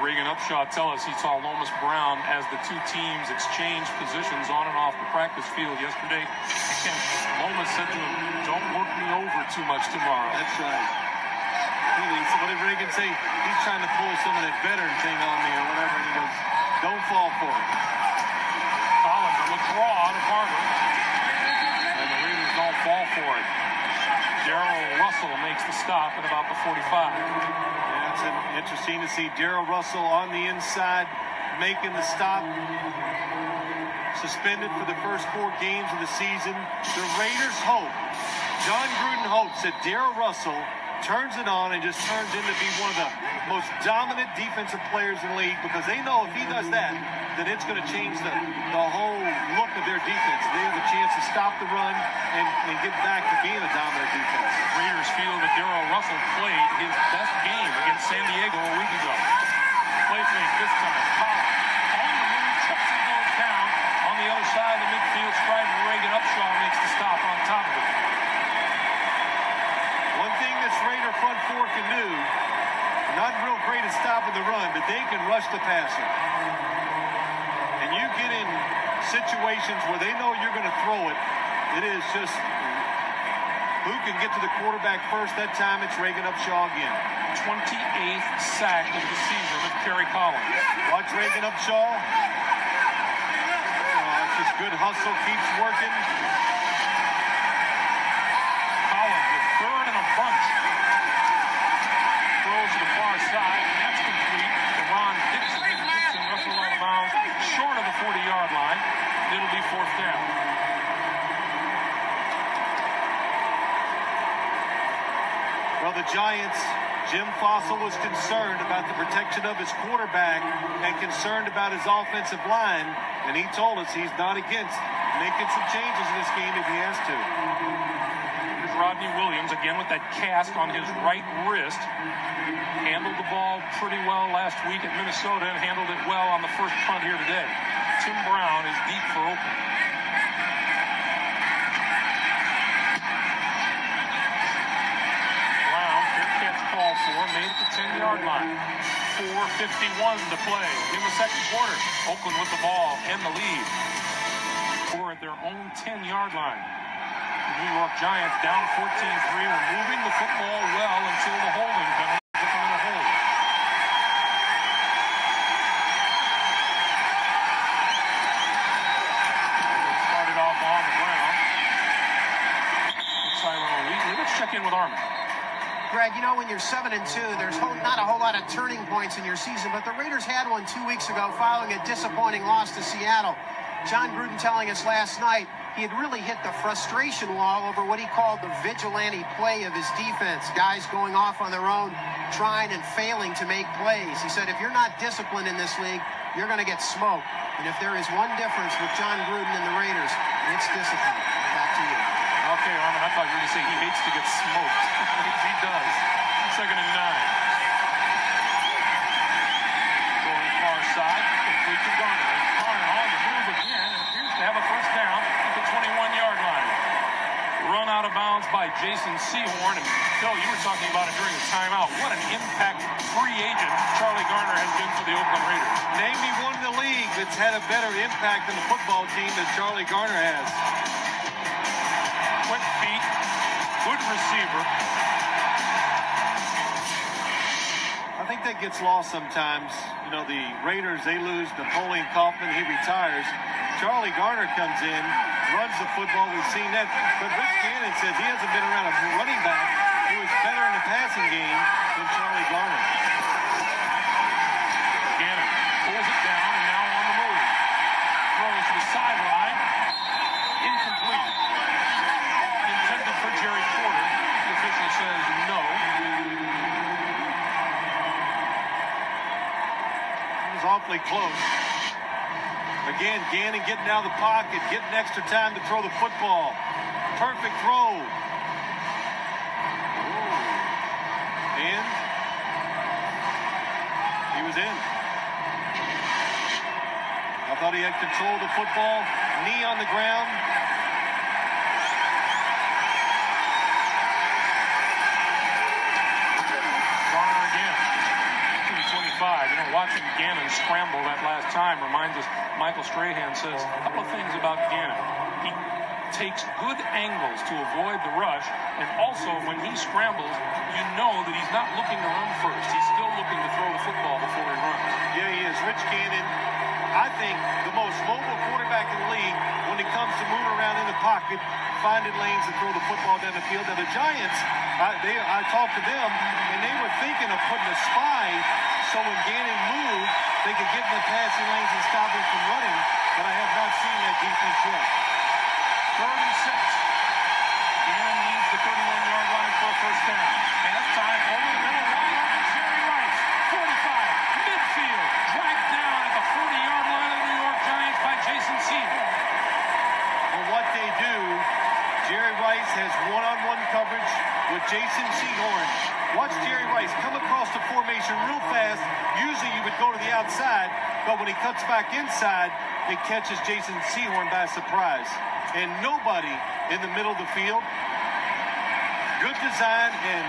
Reagan Upshaw tell us he saw Lomas Brown as the two teams exchanged positions on and off the practice field yesterday. And Lomas said to him, "Don't work me over too much tomorrow." That's right. What did Reagan say? He's trying to pull some of that veteran thing on me or whatever. And he goes, "Don't fall for it." Collins, a draw to Barber. And the Raiders don't fall for it. Darrell Russell makes the stop at about the 45. Yeah, it's interesting to see Darrell Russell on the inside making the stop. Suspended for the first 4 games of the season. The Raiders hope, John Gruden hopes that Darrell Russell turns it on and just turns into be one of the most dominant defensive players in the league, because they know if he does that, then it's going to change the whole look of their defense. They have a chance to stop the run and get back to being a dominant defense. Raiders feel that Darrell Russell played his best game against San Diego a week ago. Play fake this time. Collins on the move, trips and goes down. On the other side of the midfield, Strider Reagan Upshaw makes the stop on top of it. One thing this Raider front four can do, not real great at stopping the run, but they can rush the passer. And you get in situations where they know you're going to throw it, it is just who can get to the quarterback first. That time it's Reagan Upshaw again. 28th sack of the season of Kerry Collins. Watch Reagan Upshaw. It's just good hustle, keeps working. Collins with 3rd and a bunch. Throws to the far side, and that's complete to Ron Dixon. Dixon wrestled out of bounds short of the 40-yard line. It'll be 4th down. Well, the Giants, Jim Fossil was concerned about the protection of his quarterback and concerned about his offensive line, and he told us he's not against making some changes in this game if he has to. Rodney Williams, again with that cast on his right wrist. Handled the ball pretty well last week at Minnesota and handled it well on the first punt here today. Tim Brown is deep for Oakland. Brown, fair catch called for, made it to 10-yard line. 4:51 to play in the second quarter. Oakland with the ball and the lead. Or at their own 10-yard line. The New York Giants down 14-3, were moving the football well until the holding penalty put them in a hole. They started off on the ground. Tyrone Wheatley. Let's check in with Armin. Greg, you know, when you're 7-2, there's not a whole lot of turning points in your season, but the Raiders had one 2 weeks ago following a disappointing loss to Seattle. John Gruden telling us last night he had really hit the frustration wall over what he called the vigilante play of his defense. Guys going off on their own, trying and failing to make plays. He said, if you're not disciplined in this league, you're going to get smoked. And if there is one difference with John Gruden and the Raiders, it's discipline. Back to you. Okay, Armin, I thought you were going to say he hates to get smoked. He does. 2nd and 9. Going far side, complete to Garner. Garner on the move again and appears to have a first down at the 21-yard line. Run out of bounds by Jason Sehorn. And Phil, you were talking about it during the timeout. What an impact free agent Charlie Garner has been for the Oakland Raiders. Name me one in the league that's had a better impact on the football team than Charlie Garner has. Quick feet, good receiver. I think that gets lost sometimes. You know, the Raiders, they lose Napoleon Kaufman, he retires. Charlie Garner comes in, runs the football, we've seen that. But Rich Gannon says he hasn't been around a running back who is better in the passing game than Charlie Garner. Gannon pulls it down and now on the move. Throws to the sideline. Incomplete. Intended for Jerry Porter. The official says no. It was awfully close. Again, Gannon getting out of the pocket, getting extra time to throw the football. Perfect throw. And he was in. I thought he had control of the football. Knee on the ground. Garner again. 2:25. You know, watching Gannon scramble that last time reminds us, Michael Strahan says a couple of things about Gannon. He takes good angles to avoid the rush, and also when he scrambles, you know that he's not looking to run first. He's still looking to throw the football before he runs. Yeah, he is. Rich Gannon, I think, the most mobile quarterback in the league when it comes to moving around in the pocket, finding lanes to throw the football down the field. Now, the Giants, I talked to them, and they were thinking of putting a spy so when Gannon moved, they could get in the passing lanes and stop him from running, but I have not seen that defense yet. 3rd and 6. Gannon needs the 31-yard line for a first down. Has time over the middle, wide open, Jerry Rice. 45, midfield, dragged down at the 40-yard line of the New York Giants by Jason Sehorn. Well, what they do, Jerry Rice has one-on-one coverage with Jason Sehorn. Watch Jerry Rice come across the formation real fast. Usually you would go to the outside, but when he cuts back inside, it catches Jason Sehorn by surprise. And nobody in the middle of the field. Good design and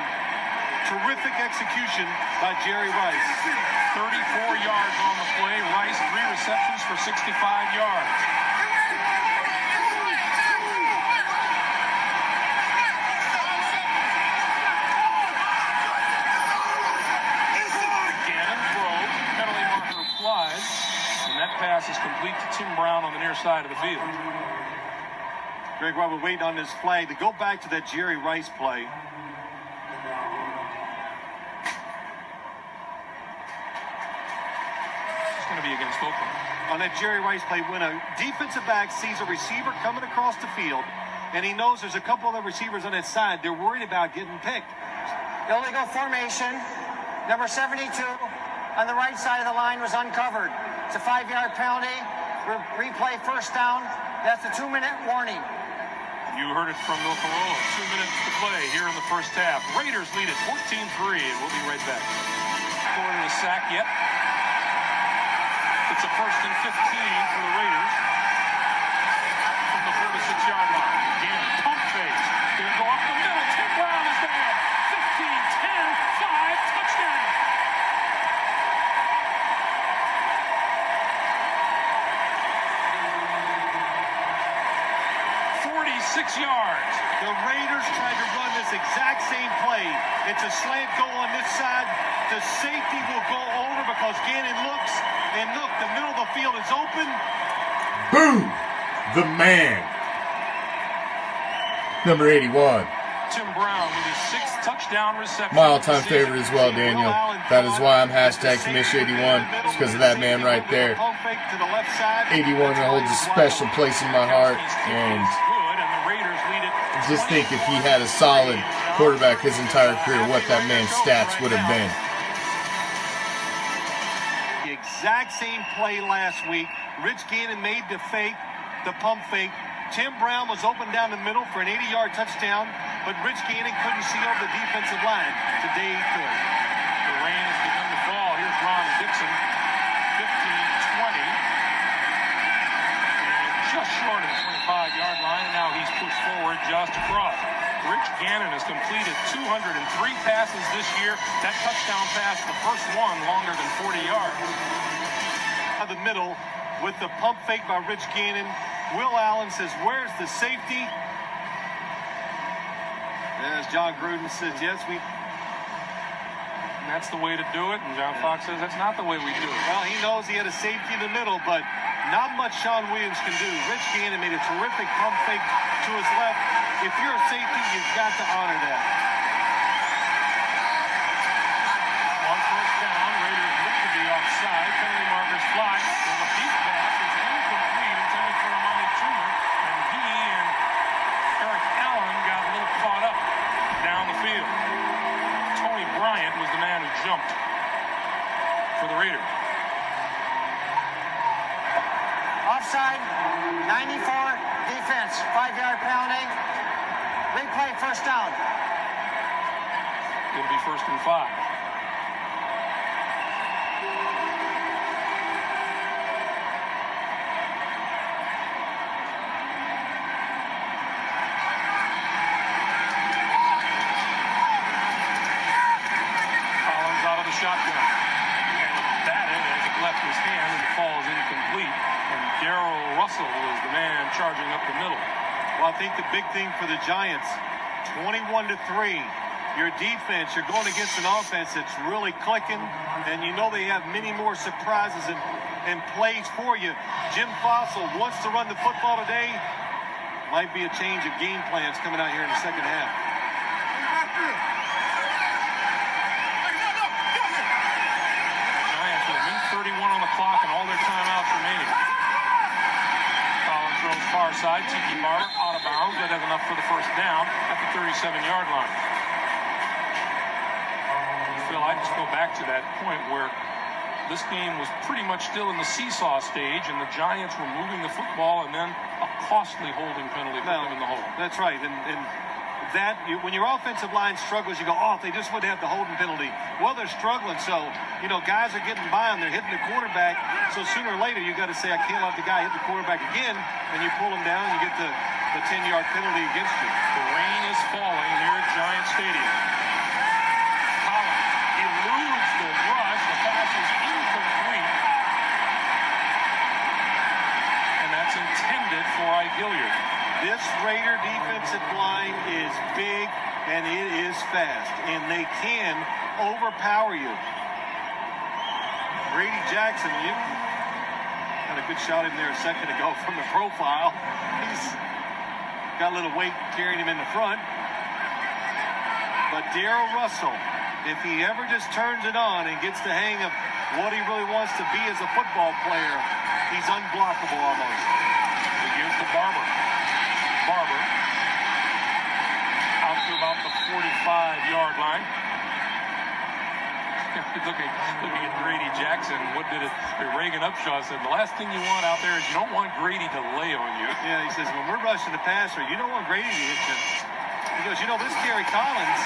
terrific execution by Jerry Rice. 34 yards on the play. Rice, 3 receptions for 65 yards. Gannon throws, penalty marker applied, and that pass is complete to Tim Brown on the near side of the field. Greg, while we're waiting on this flag, to go back to that Jerry Rice play. It's going to be against Oakland. On that Jerry Rice play, when a defensive back sees a receiver coming across the field, and he knows there's a couple other receivers on his side, they're worried about getting picked. Illegal formation. Number 72 on the right side of the line was uncovered. It's a 5-yard penalty. Replay first down. That's a 2-minute warning. You heard it from Bill Corolla. 2 minutes to play here in the first half. Raiders lead it 14-3, and we'll be right back. Scored a sack yet. It's a 1st and 15 for the Raiders from the 46-yard line. Gannon pump fake. Gonna go up the middle. Tim Brown is there. 15, 10, 5, touchdown. 46 yards. The Raiders tried to run this exact same play. It's a slant go on this side. The safety will go over because Gannon looks, and look, the middle of the field is open. Boom! The man. Number 81. Tim Brown with his 6th touchdown reception. My all-time favorite as well, Daniel. That is why I'm hashtag Commish81. It's because of that man right there. 81 holds a special place in my heart, and just think if he had a solid quarterback his entire career, what that man's stats would have been. The exact same play last week. Rich Gannon made the fake, the pump fake. Tim Brown was open down the middle for an 80-yard touchdown, but Rich Gannon couldn't see over the defensive line. Today he could. The rain has begun to fall. Here's Ron Dixon, 15-20. And just short of the 25-yard line, and now he's pushed forward just across. Rich Gannon has completed 203 passes this year. That touchdown pass, the first one, longer than 40 yards. Out the middle with the pump fake by Rich Gannon. Will Allen says, where's the safety? As John Gruden says, yes, we... And that's the way to do it, and John Fox says that's not the way we do it. Well, he knows he had a safety in the middle, but not much Sean Williams can do. Rich Gannon made a terrific pump fake to his left. If you're a safety, you've got to honor that. On first down, Raiders look to be offside. Penalty markers fly. And the deep pass is incomplete, intended for Amani Toomer, and he and Eric Allen got a little caught up down the field. Tony Bryant was the man who jumped for the Raiders. Offside, 94, defense, 5-yard penalty. Replay, first down. It'll be 1st and 5. Collins out of the shotgun. And batted as it left his hand, and the ball is incomplete. And Darrell Russell is the man charging up the middle. Well, I think the big thing for the Giants, 21-3. Your defense, you're going against an offense that's really clicking, and you know they have many more surprises and plays for you. Jim Fossil wants to run the football today. Might be a change of game plans coming out here in the second half. Giants with a minute 31 on the clock and all their timeouts remaining. Collins throws far side. Tiki Barber out of bounds, but has enough for the first down at the 37-yard line. Phil, I just go back to that point where this game was pretty much still in the seesaw stage, and the Giants were moving the football, and then a costly holding penalty put them in the hole. That's right, and that when your offensive line struggles, you go, oh, if they just would have the holding penalty. Well, they're struggling, so guys are getting by them. They're hitting the quarterback. So sooner or later, you got to say, I can't let the guy hit the quarterback again, and you pull him down, and you get the 10-yard penalty against you. The rain is falling here at Giant Stadium. Collins eludes the rush. The pass is incomplete, and that's intended for Ike Hilliard. This Raider defensive line is big and it is fast, and they can overpower you. Brady Jackson, you had a good shot in there a second ago from the profile. He's got a little weight carrying him in the front. But Darrell Russell, if he ever just turns it on and gets the hang of what he really wants to be as a football player, he's unblockable almost. He gives to Barber. Barber out to about the 45-yard line. looking at Grady Jackson. What did it? Reagan Upshaw said, the last thing you want out there is you don't want Grady to lay on you. Yeah, he says, when we're rushing the passer, you don't want Grady to hit you. He goes, you know, this Gary Collins,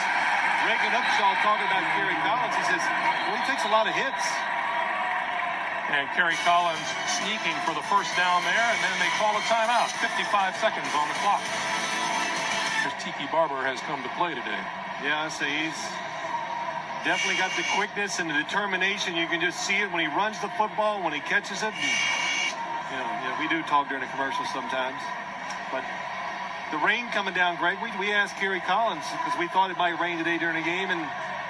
Reagan Upshaw talking about Gary Collins, he says, well, he takes a lot of hits. And Kerry Collins sneaking for the first down there, and then they call a timeout. 55 seconds on the clock. Because Tiki Barber has come to play today. Yeah, I say he's definitely got the quickness and the determination. You can just see it when he runs the football, when he catches it. And, we do talk during the commercials sometimes. But the rain coming down, Greg, we asked Kerry Collins because we thought it might rain today during the game, and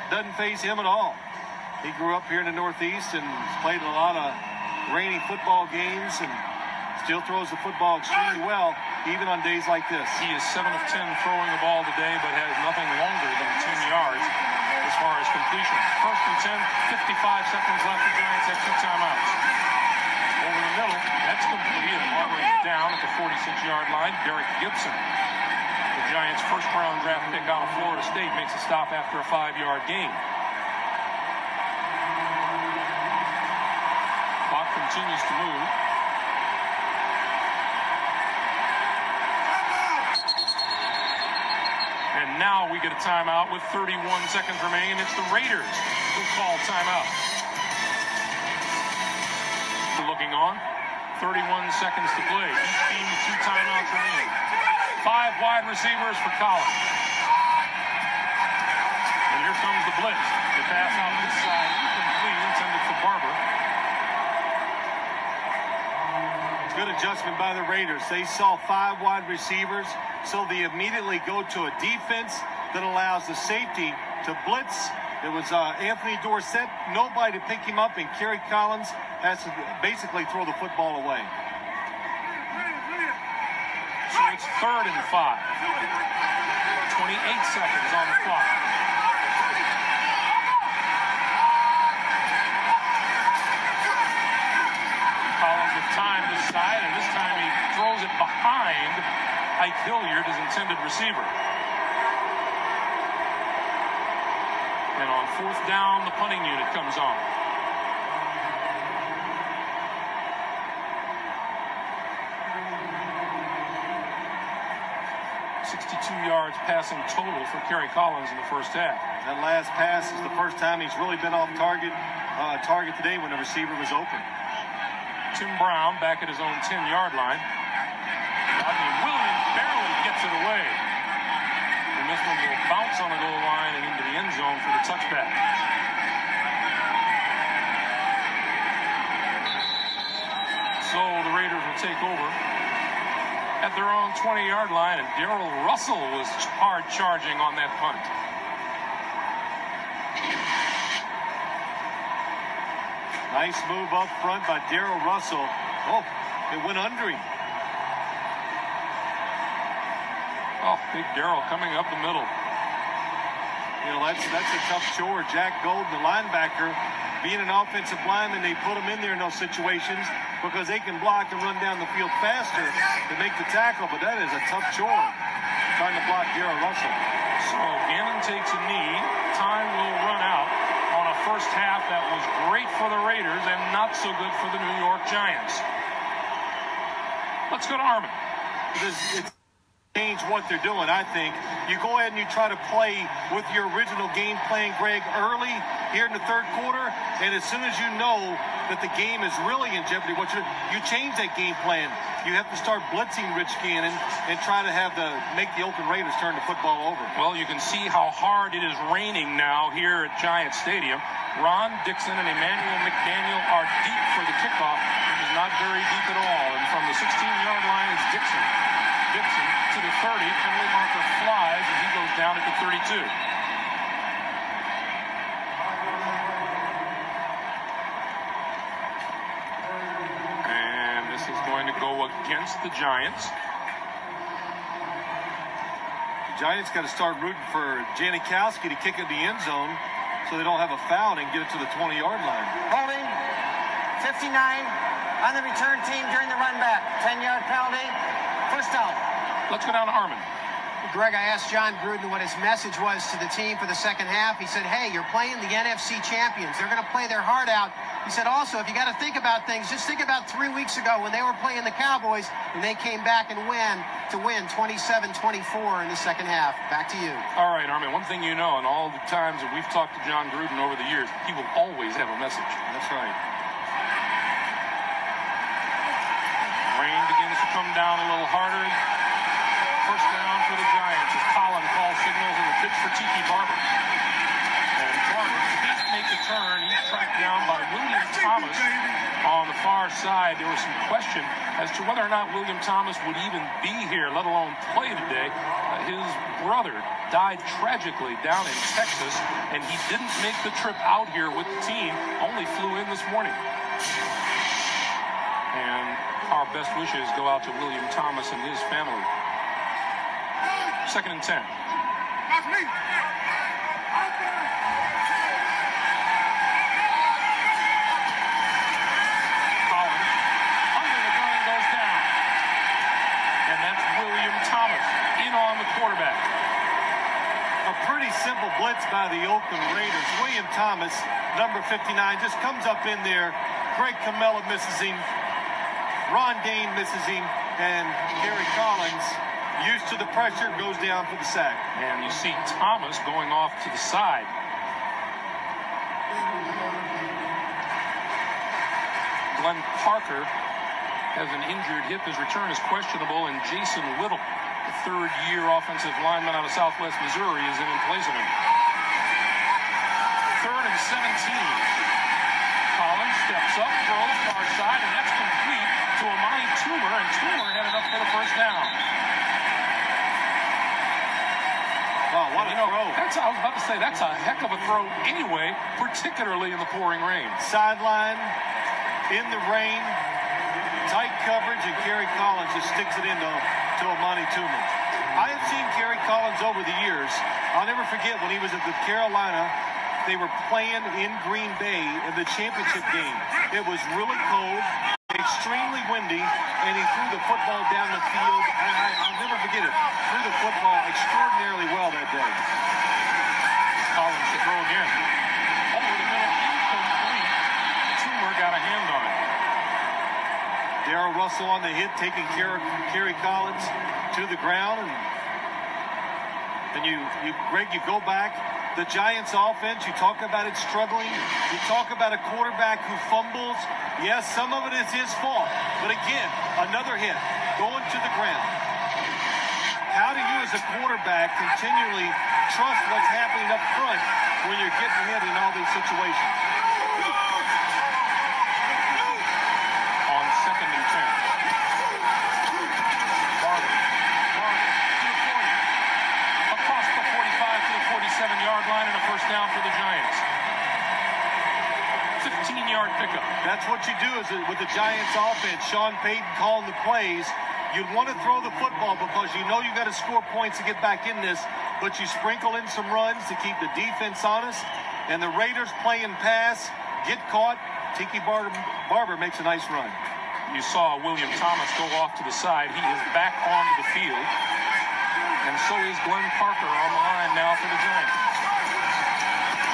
doesn't faze him at all. He grew up here in the Northeast and has played in a lot of rainy football games and still throws the football extremely well, even on days like this. He is 7 of 10 throwing the ball today, but has nothing longer than 10 yards as far as completion. First and 10, 55 seconds left. The Giants have 2 timeouts. Over the middle, that's complete. And Barber is down at the 46-yard line. Derek Gibson, the Giants' first-round draft pick out of Florida State, makes a stop after a 5-yard gain. Clock continues to move. And now we get a timeout with 31 seconds remaining. It's the Raiders who call timeout. Looking on. 31 seconds to play. Each team with 2 timeouts remaining. 5 wide receivers for Collins. And here comes the blitz. The pass out this side, incomplete, intended for Barber. Good adjustment by the Raiders. They saw 5 wide receivers, so they immediately go to a defense that allows the safety to blitz. It was Anthony Dorsett, nobody to pick him up, and Kerry Collins has to basically throw the football away. So it's 3rd and 5. 28 seconds on the clock. Collins with time this side, and this time he throws it behind Ike Hilliard, his intended receiver. And on 4th down, the punting unit comes on. Yards passing total for Kerry Collins in the first half. That last pass is the first time he's really been off target today when the receiver was open. Tim Brown back at his own 10-yard line. Rodney Williams barely gets it away. And this one will bounce on the goal line and into the end zone for the touchback. So the Raiders will take over at their own 20-yard line, and Darrell Russell was hard charging on that punt. Nice move up front by Darrell Russell. Oh, it went under him. Oh, big Darrell coming up the middle. You know, that's a tough chore. Jack Golden, the linebacker, being an offensive lineman, they put him in there in those situations because they can block and run down the field faster to make the tackle, but that is a tough chore, trying to block Darrell Russell. So Gannon takes a knee. Time will run out on a first half that was great for the Raiders and not so good for the New York Giants. Let's go to Armin. It's change what they're doing, I think. You go ahead and you try to play with your original game plan, Greg, early here in the 3rd quarter, and as soon as you know that the game is really in jeopardy, you change that game plan. You have to start blitzing Rich Gannon and try to make the Oakland Raiders turn the football over. Well, you can see how hard it is raining now here at Giant Stadium. Ron Dixon and Emmanuel McDaniel are deep for the kickoff, which is not very deep at all. And from the 16-yard line, it's Dixon. Dixon to the 30, penalty marker flies, and he goes down at the 32. And this is going to go against the Giants. The Giants got to start rooting for Janikowski to kick it in the end zone so they don't have a foul and get it to the 20-yard line. Holding 59 on the return team during the run back. 10-yard penalty. First down. Let's go down to Armin. Greg, I asked John Gruden what his message was to the team for the second half. He said, hey, you're playing the NFC champions. They're going to play their heart out. He said, also, if you got to think about things, just think about 3 weeks ago when they were playing the Cowboys and they came back and win 27-24 in the second half. Back to you. All right, Armin, one thing you know, and all the times that we've talked to John Gruden over the years, he will always have a message. That's right. Rain begins to come down a little harder. First down for the Giants as Colin calls signals in the pitch for Tiki Barber. And Barber can't make the turn. He's tracked down by William Thomas on the far side. There was some question as to whether or not William Thomas would even be here, let alone play today. His brother died tragically down in Texas, and he didn't make the trip out here with the team, only flew in this morning. And our best wishes go out to William Thomas and his family. 2nd and 10. Quarterback. A pretty simple blitz by the Oakland Raiders. William Thomas, number 59, just comes up in there. Greg Camella misses him. Ron Dane misses him. And Gary Collins, used to the pressure, goes down for the sack. And you see Thomas going off to the side. Glenn Parker has an injured hip. His return is questionable, and Jason Whittle, the third-year offensive lineman out of Southwest Missouri, is in place of him. 3rd and 17. Collins steps up, throws far side, and that's complete to Amani Toomer, and Toomer had enough for the first down. Wow, what a throw. I was about to say, that's a heck of a throw anyway, particularly in the pouring rain. Sideline, in the rain, tight coverage, and Gary Collins just sticks it into Amani Toomer. I have seen Gary Collins over the years. I'll never forget when he was at the Carolina. They were playing in Green Bay in the championship game. It was really cold, extremely windy, and he threw the football down the field. I'll never forget it. Threw the football extraordinarily well that day. Collins to throw again. Over the middle, incomplete. Toomer got a hand on it. Darrell Russell on the hit, taking care of Gary Collins to the ground. And Greg, you go back. The Giants offense, you talk about it struggling. You talk about a quarterback who fumbles. Yes, some of it is his fault. But again, another hit, going to the ground. How do you as a quarterback continually trust what's happening up front when you're getting hit in all these situations? On 2nd and 10. Barber to the 40. Across the 45 to the 47-yard line and a first down for the Giants. 15-yard pickup. That's what you do with the Giants offense. Sean Payton calling the plays. You'd want to throw the football because you know you got to score points to get back in this, but you sprinkle in some runs to keep the defense honest. And the Raiders playing pass, get caught. Tiki Barber makes a nice run. You saw William Thomas go off to the side. He is back onto the field. And so is Glenn Parker on the line now for the Giants.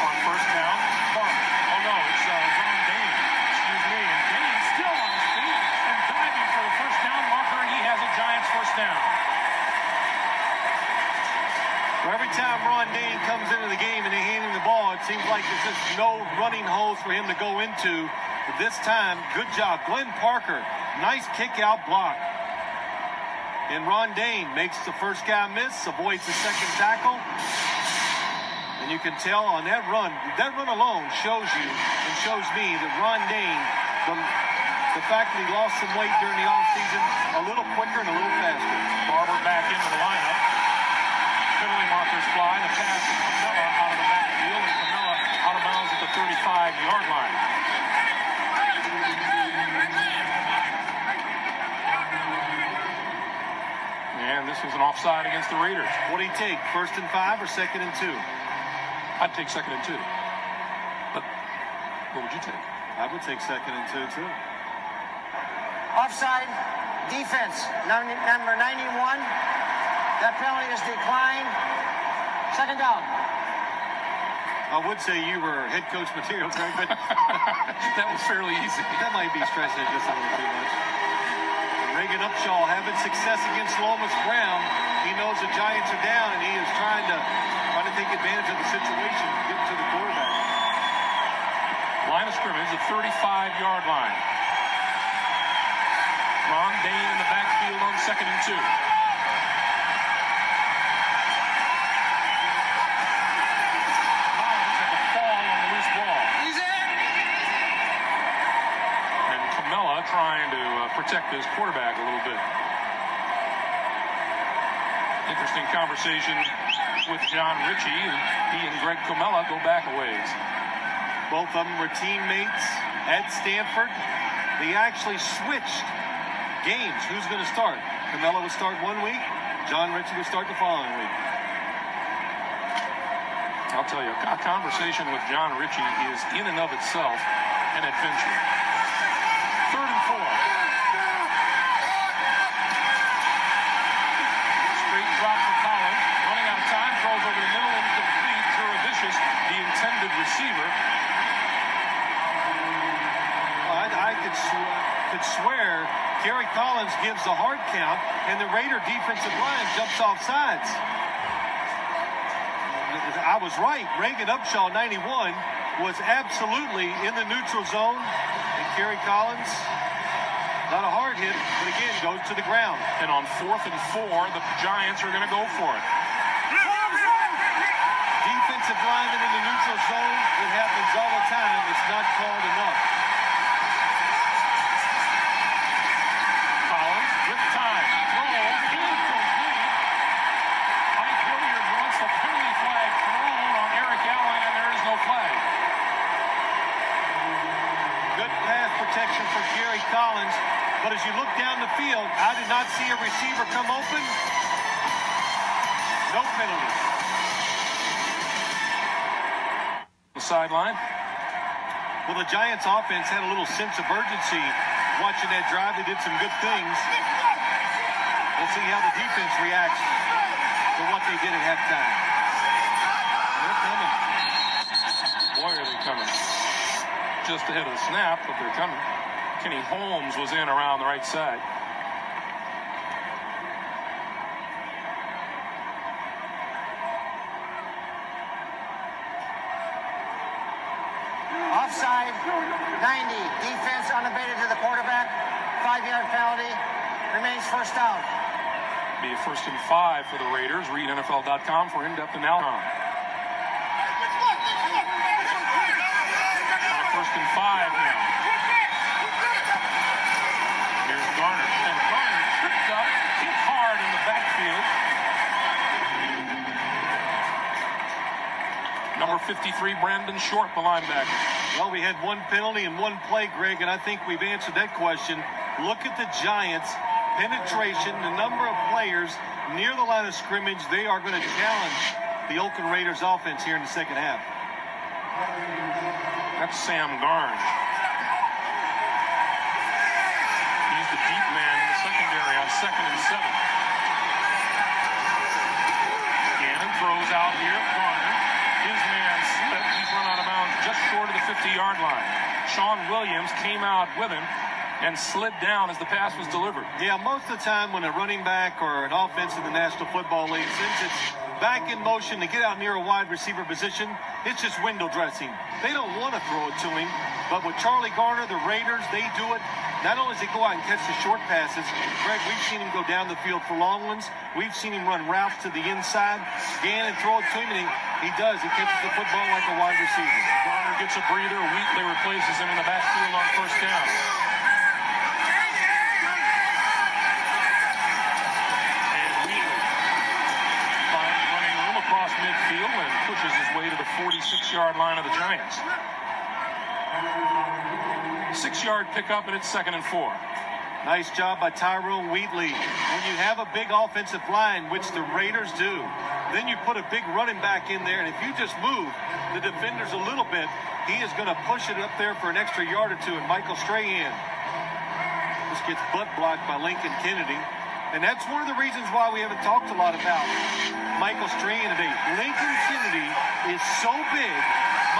On first down, Barber. Oh no, it's Ron Dane. Excuse me. And Dane still on his feet and diving for the first down marker, and he has a Giants first down. Well, every time Ron Dane comes into the game and they hand him the ball, it seems like there's just no running holes for him to go into. But this time, good job. Glenn Parker, nice kick-out block. And Ron Dane makes the first guy miss, avoids the second tackle. And you can tell on that run alone shows you and shows me that Ron Dane, the fact that he lost some weight during the offseason, a little quicker and a little faster. Barber back into the lineup. Penalty markers fly, and a pass to Camella out of the backfield, and Camella out of bounds at the 35-yard line. And this was an offside against the Raiders. What do you take, 1st and 5 or 2nd and 2? I'd take 2nd and 2. But what would you take? I would take 2nd and 2 too. Offside, defense, number 91. That penalty is declined. Second down. I would say you were head coach material, Greg, but That was fairly easy. that might be stretching it just a little too much. Reagan Upshaw having success against Lomas Brown. He knows the Giants are down, and he is trying to take advantage of the situation, get to the quarterback. Line of scrimmage, the 35-yard line. Ron Dane in the backfield on 2nd and 2. Collins had a fall on the loose ball. And Camella trying to protect his quarterback a little bit. Interesting conversation with John Ritchie. He and Greg Camella go back a ways. Both of them were teammates at Stanford. They actually switched games. Who's going to start? Camella would start 1 week. John Ritchie would start the following week. I'll tell you, a conversation with John Ritchie is in and of itself an adventure. 3rd and 4. Straight drop for Collins. Running out of time, throws over the middle, incomplete. Juravicius, the intended receiver. I could swear Gary Collins gives the hard count, and the Raider defensive line jumps off sides. I was right. Reagan Upshaw, 91, was absolutely in the neutral zone, and Gary Collins, not a hard hit, but again, goes to the ground. And on 4th and 4, the Giants are going to go for it. Defensive lineman in the neutral zone, it happens all the time. It's not called enough. Collins with time. Throws incomplete. Mike Hilliard wants the penalty flag thrown on Eric Allen, and there is no flag. Good pass protection for Gary Collins, but as you look down the field, I did not see a receiver come open. No penalty. The sideline. Well, the Giants offense had a little sense of urgency watching that drive. They did some good things. We'll see how the defense reacts to what they did at halftime. They're coming. Boy, are they coming. Just ahead of the snap, but they're coming. Kenny Holmes was in around the right side. Offside, 90. Defense unabated to the quarterback. 5-yard penalty. Remains first down. Be a 1st and 5 for the Raiders. Read NFL.com for in-depth analysis. On 1st and 5 now. Here's Garner. And Garner tripped up, hit hard in the backfield. Number 53, Brandon Short, the linebacker. Well, we had one penalty and one play, Greg, and I think we've answered that question. Look at the Giants' penetration, the number of players near the line of scrimmage. They are going to challenge the Oakland Raiders offense here in the second half. That's Sam Garn. He's the deep man in the secondary on 2nd and 7. Gannon throws out here. Garner. His man slipped. He's run out of bounds just short of the 50-yard line. Sean Williams came out with him and slid down as the pass was delivered. Yeah, most of the time when a running back or an offense in the National Football League, since it's back in motion to get out near a wide receiver position, it's just window dressing. They don't want to throw it to him, but with Charlie Garner, the Raiders, they do it. Not only does he go out and catch the short passes, Greg, we've seen him go down the field for long ones. We've seen him run routes to the inside, Gannon throw it to him, and he does. He catches the football like a wide receiver. Garner gets a breather. Wheatley replaces him in the backfield on 1st down. Across midfield and pushes his way to the 46-yard line of the Giants. 6-yard pickup, and it's 2nd and 4. Nice job by Tyrone Wheatley. When you have a big offensive line, which the Raiders do, then you put a big running back in there, and if you just move the defenders a little bit, he is going to push it up there for an extra yard or two, and Michael Strahan just gets butt blocked by Lincoln Kennedy. And that's one of the reasons why we haven't talked a lot about Michael Strahan today. Lincoln Kennedy is so big,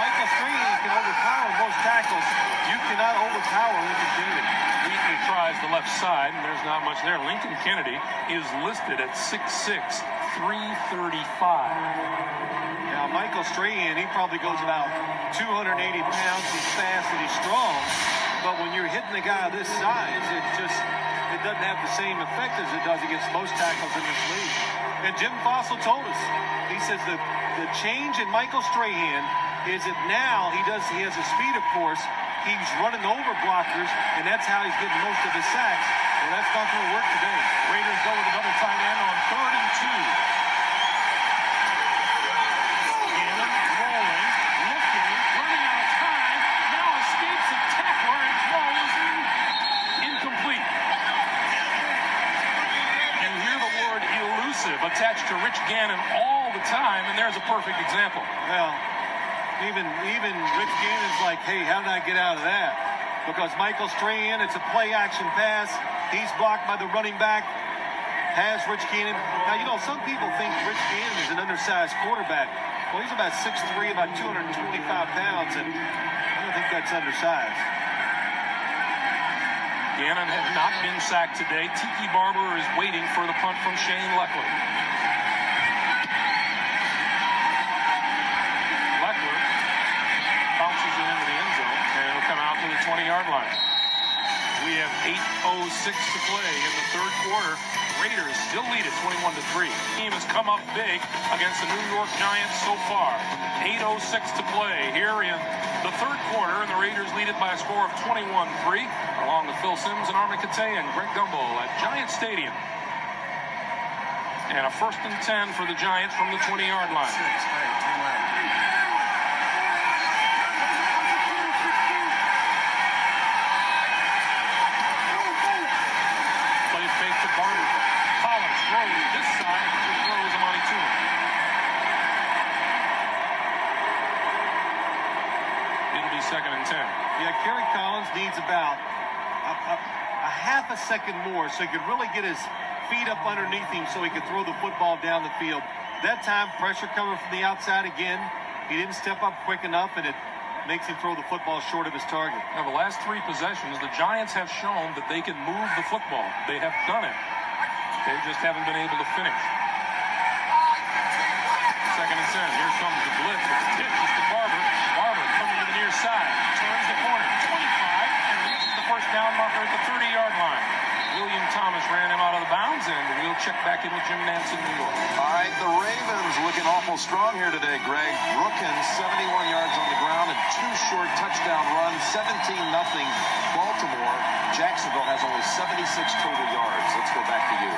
Michael Strahan can overpower most tackles. You cannot overpower Lincoln Kennedy. Wheatley tries the left side, and there's not much there. Lincoln Kennedy is listed at 6'6", 335. Now, Michael Strahan, he probably goes about 280 pounds. He's fast and he's strong. But when you're hitting a guy this size, it doesn't have the same effect as it does against most tackles in this league. And Jim Fossil told us, he says the change in Michael Strahan is that now he has a speed, of course. He's running over blockers, and that's how he's getting most of his sacks. Well, that's not going to work today. Raiders go with a double tight end on 3rd and 2. Gannon rolling, looking, running out of time. Now escapes a tackler and throws incomplete. You hear the word elusive attached to Rich Gannon all the time, and there's a perfect example. Well, even Rich Gannon's like, hey, how did I get out of that? Because Michael Strahan, it's a play-action pass. He's blocked by the running back. Has Rich Gannon. Now, you know, some people think Rich Gannon is an undersized quarterback. Well, he's about 6'3", about 225 pounds, and I don't think that's undersized. Gannon has not been sacked today. Tiki Barber is waiting for the punt from Shane Leckler. Leckler bounces it into the end zone, and it'll come out to the 20-yard line. We have 8:06 to play in the 3rd quarter. Raiders still lead at 21-3. Team has come up big against the New York Giants so far. 8:06 to play here in the 3rd quarter, and the Raiders lead it by a score of 21-3, along with Phil Simms and Armin Kate and Greg Gumbel at Giant Stadium. And a 1st and 10 for the Giants from the 20-yard line. This side, who throws Amani Toomer. It'll be 2nd and 10. Yeah, Kerry Collins needs about a half a second more so he could really get his feet up underneath him so he could throw the football down the field. That time, pressure coming from the outside again. He didn't step up quick enough, and it makes him throw the football short of his target. Now, the last 3 possessions, the Giants have shown that they can move the football. They have done it. They just haven't been able to finish. 2nd and 10. Here comes the blitz. It's pitches to Barber. Barber coming to the near side. Turns the corner. 25 and reaches the 1st down marker at the 30-yard line. William Thomas ran him out of the bounds, and we'll check back in with Jim Nantz in New York. All right, the Ravens looking awful strong here today, Greg. Brookins, 71 yards on the ground and 2 short touchdown runs. 17-0 Baltimore. Jacksonville has only 76 total yards. Let's go back to you.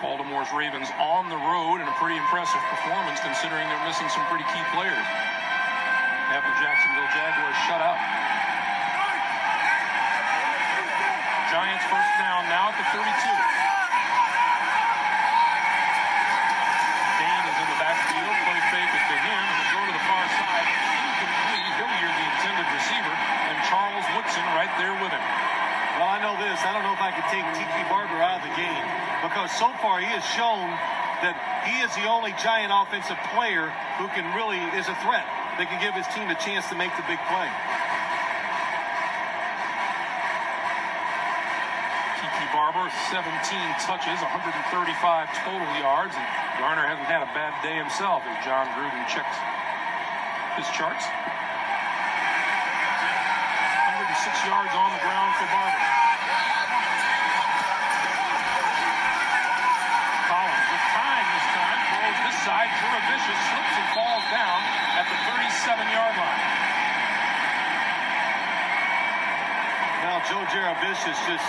Baltimore's Ravens on the road in a pretty impressive performance considering they're missing some pretty key players. Have the Jacksonville Jaguars shut out. Giants 1st down now at the 32. Dane is in the backfield. Play fake is to him. And throw to the far side. Incomplete. Hilliard, the intended receiver. And Charles Woodson right there with him. Well, I know this. I don't know if I could take Tiki Barber out of the game because so far he has shown that he is the only Giant offensive player who can really is a threat. They can give his team a chance to make the big play. Tiki Barber, 17 touches, 135 total yards, and Garner hasn't had a bad day himself as John Gruden checks his charts. 106 yards on the ground for Barber. Collins with time this time, throws this side, Juravicius slips and falls down at the 37-yard line. Now Joe Juravicius just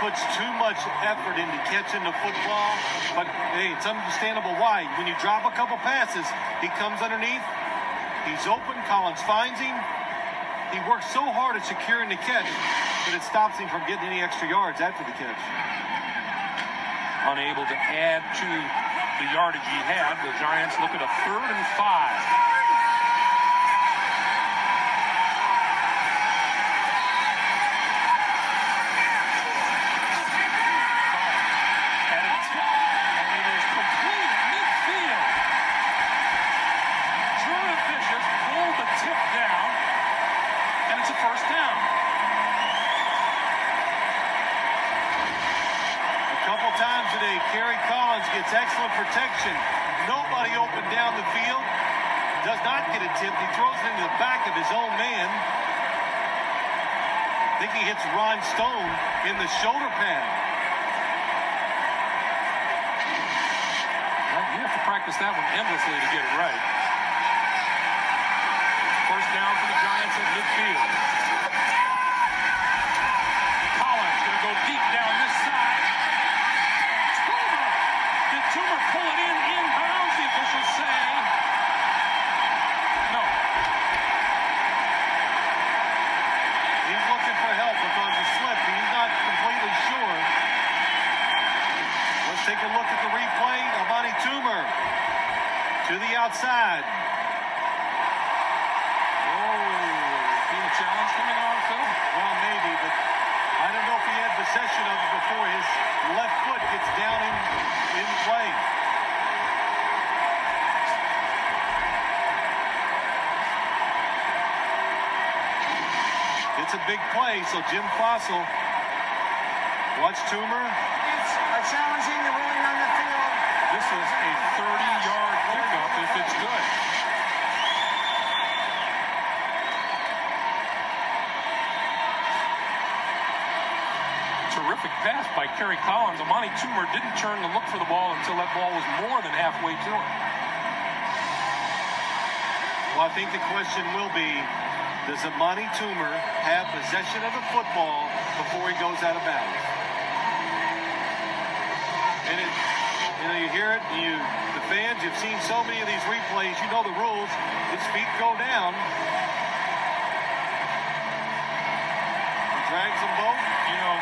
puts too much effort into catching the football, but hey, it's understandable why. When you drop a couple passes, he comes underneath, he's open, Collins finds him. He works so hard at securing the catch that it stops him from getting any extra yards after the catch. Unable to add to the yardage he had, the Giants look at a 3rd and 5. Giants, excellent protection. Nobody open down the field. Does not get a tip. He throws it into the back of his own man. I think he hits Ron Stone in the shoulder pad. Well, you have to practice that one endlessly to get it right. First down for the Giants at midfield. Collins going to go deep down this side. Toomer. Did Toomer pull it in bounds? The officials say no. He's looking for help because of slip. He's not completely sure. Let's take a look at the replay. Amani Toomer to the outside. Challenge coming on, Phil? Well, maybe, but I don't know if he had possession of it before his left foot gets down in play. It's a big play, so Jim Fossil. Watch Toomer. It's a challenging the ruling on the field. This is a 30-yard pickup if it's good. Terrific pass by Kerry Collins. Amani Toomer didn't turn to look for the ball until that ball was more than halfway to him. Well, I think the question will be, does Amani Toomer have possession of the football before he goes out of bounds? And you hear it, the fans, you've seen so many of these replays, you know the rules. His feet go down. He drags them both. You know,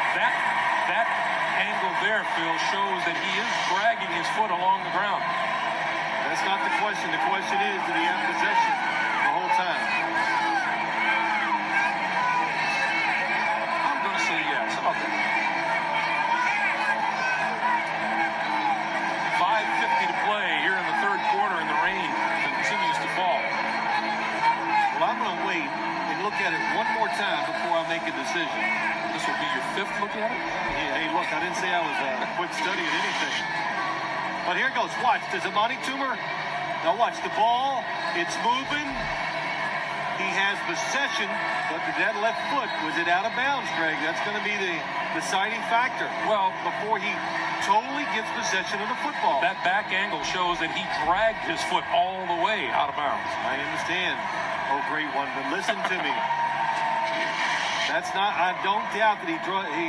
that angle there, Phil, shows that he is dragging his foot along the ground. That's not the question. The question is, did he have possession the whole time? I'm going to say yes. How about that? 5:50 to play here in the third quarter, and the rain continues to fall. Well, I'm going to wait and look at it one more time before I make a decision. This will be your fifth look at it? Yeah, hey, look, I didn't say I was quick studying anything. But here goes. Watch. Does Amani Toomer? Now watch the ball. It's moving. He has possession, but that left foot, was it out of bounds, Greg? That's going to be the deciding factor. Well, before he totally gets possession of the football. That back angle shows that he dragged his foot all the way out of bounds. I understand. Oh, great one. But listen to me. That's not, I don't doubt that he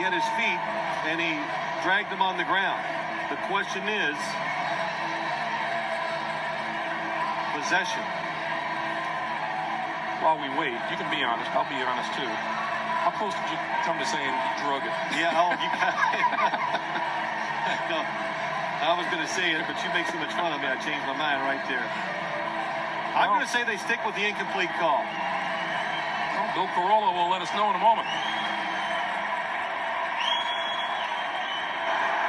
had his feet and he dragged them on the ground. The question is possession. While we wait, you can be honest. I'll be honest too. How close did you come to saying he drug it? Yeah, oh, you got it. No, I was going to say it, but you make so much fun of me, I changed my mind right there. I'm going to say they stick with the incomplete call. Well, Bill Carolla will let us know in a moment.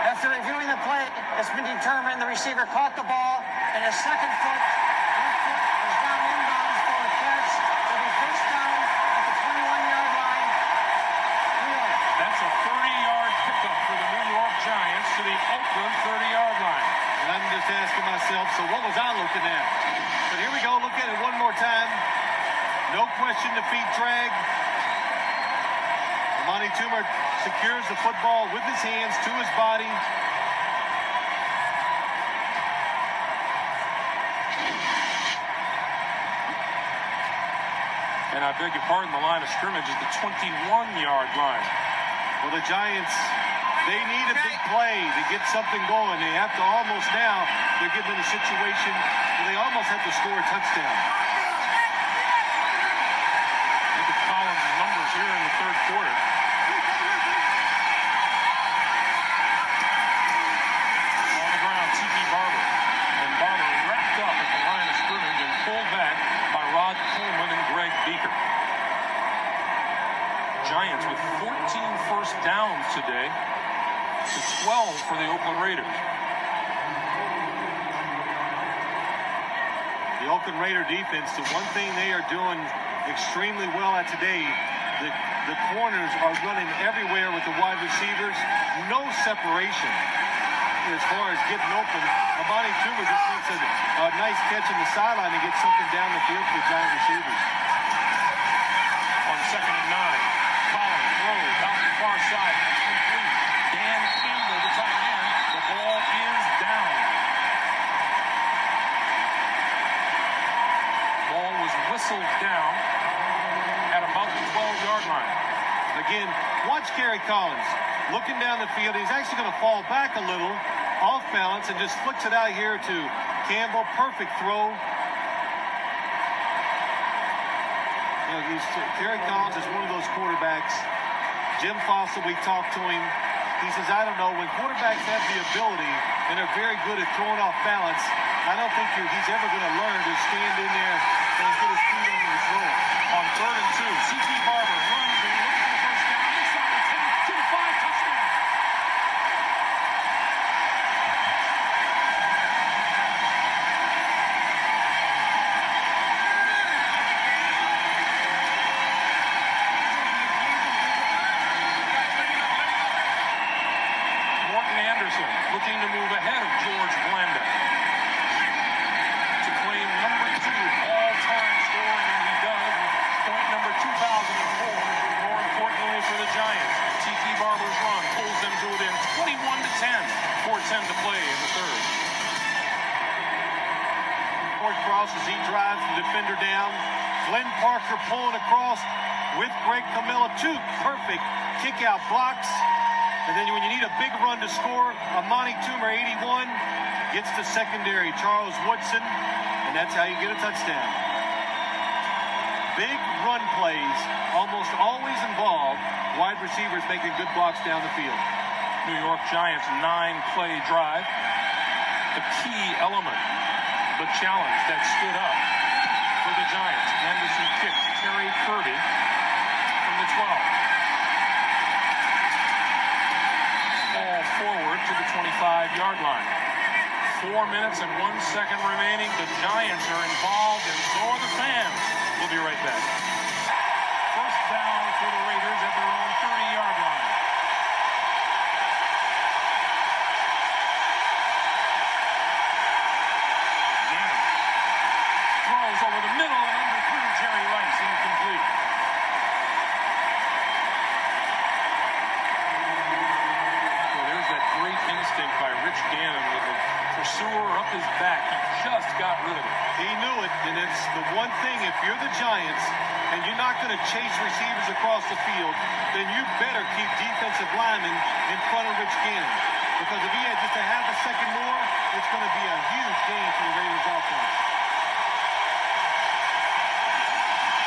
After reviewing the play, it's been determined the receiver caught the ball and his second foot, left foot, was down inbounds for a catch. It'll be first down at the 21-yard line. That's a 30-yard pickup for the New York Giants to the Oakland 30-yard line. And I'm just asking myself, so what was I looking at? But here we go, look at it one more time. No question the feet drag. Amani Toomer secures the football with his hands to his body. And I beg your pardon, the line of scrimmage is the 21-yard line. Well, the Giants, they need a big play to get something going. They have to almost now, they're given a situation where they almost have to score a touchdown. Look at Collins' numbers here in the third quarter. On the ground, T.B. Barber. And Barber wrapped up at the line of scrimmage and pulled back by Rod Coleman and Greg Beaker. Giants with 14 first downs today to 12 for the Oakland Raiders. The Oakland Raider defense, the one thing they are doing extremely well at today, the corners are running everywhere with the wide receivers. No separation. as far as getting open. Amani Toomer just makes a nice catch in the sideline and gets something down the field for the Giant receivers. On 2nd and 9, Collins throws out the far side. It's complete. Dan Campbell, the tight end. The ball is down. Ball was whistled down at about the 12-yard line. Again, watch Kerry Collins looking down the field. He's actually going to fall back a little off balance and just flicks it out here to Campbell. Perfect throw. You know, Kerry Collins is one of those quarterbacks. Jim Fossil, we talked to him. He says, I don't know, when quarterbacks have the ability and are very good at throwing off balance, I don't think he's ever going to learn to stand in there and get his feet under the throw. On 3rd and 2, C.T. Barber runs and looks for the first down. Inside the 10, to the 5, touchdown. Morton Anderson looking to move ahead of George Blanda to claim number 2 all-time scoring, and he does with point number 2004. More importantly for the Giants, T.T. Barber's run pulls them to within 21-10. 4:10 to play in the 3rd. Ford crosses, he drives the defender down. Glenn Parker pulling across with Greg Camilla. 2 perfect kick-out blocks. And then when you need a big run to score, Amani Toomer, 81, gets to secondary. Charles Woodson, and that's how you get a touchdown. Big run plays almost always involve wide receivers making good blocks down the field. New York Giants 9-play drive. The key element, the challenge that stood up for the Giants. Anderson kicks Terry Kirby from the 12. Ball forward to the 25-yard line. 4 minutes and 1 second remaining. The Giants are involved, and so are the fans. We'll be right back. First down for the Raiders at their own 30-yard line. Gannon throws over the middle and underthrew Jerry Rice, incomplete. Great instinct by Rich Gannon with the pursuer up his back. He just got rid of it. He knew it, and it's the one thing, if you're the Giants and you're not going to chase receivers across the field, then you better keep defensive linemen in front of Rich Gannon. Because if he had just a half a second more, it's going to be a huge gain for the Raiders offense.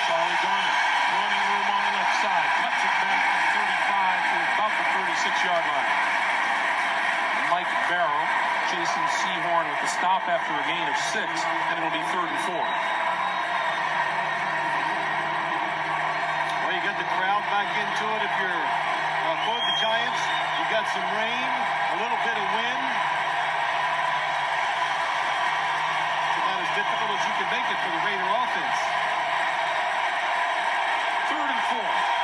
Charlie Garner, running room on the left side, cuts it back from 35 to about the 36-yard line. Mike Barrow chasing Seahorn with the stop after a gain of 6, and it'll be 3rd and 4. Well, you got the crowd back into it. If you're for the Giants, you got some rain, a little bit of wind. It's about as difficult as you can make it for the Raider offense. 3rd and 4.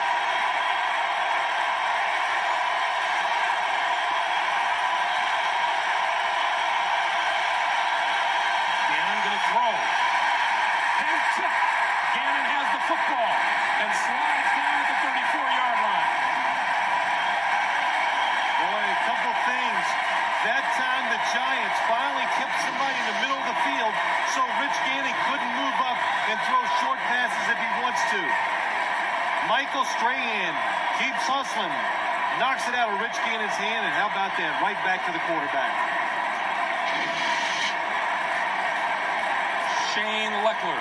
Throw. And tip. Gannon has the football and slides down at the 34-yard line. Boy, a couple things. That time the Giants finally kept somebody in the middle of the field so Rich Gannon couldn't move up and throw short passes if he wants to. Michael Strahan keeps hustling, knocks it out of Rich Gannon's hand, and how about that? Right back to the quarterback. Shane Leckler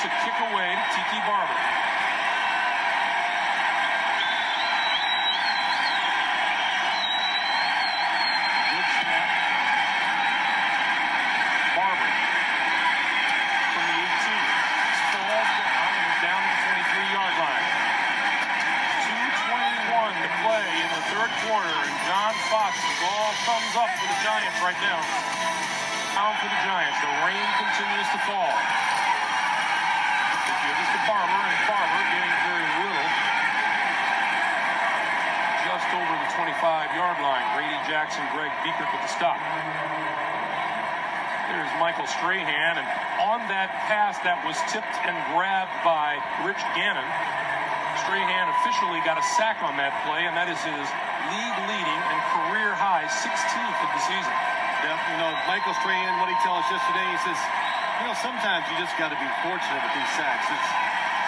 to kick away to T.T. Barber. Good snap. Barber from the 18. Falls down and is down to the 23-yard line. 2:21 to play in the 3rd quarter, and John Fox is all thumbs up for the Giants right now. Down for the Giants. The rain continues to fall. They give this to Barber, and Barber getting very little. Just 20-yard line. Grady Jackson, Greg Biekert with the stop. There's Michael Strahan, and on that pass that was tipped and grabbed by Rich Gannon, Strahan officially got a sack on that play, and that is his league-leading and career-high 16th of the season. Yeah, Michael Strahan, what he told us yesterday, he says, sometimes you just got to be fortunate with these sacks. It's,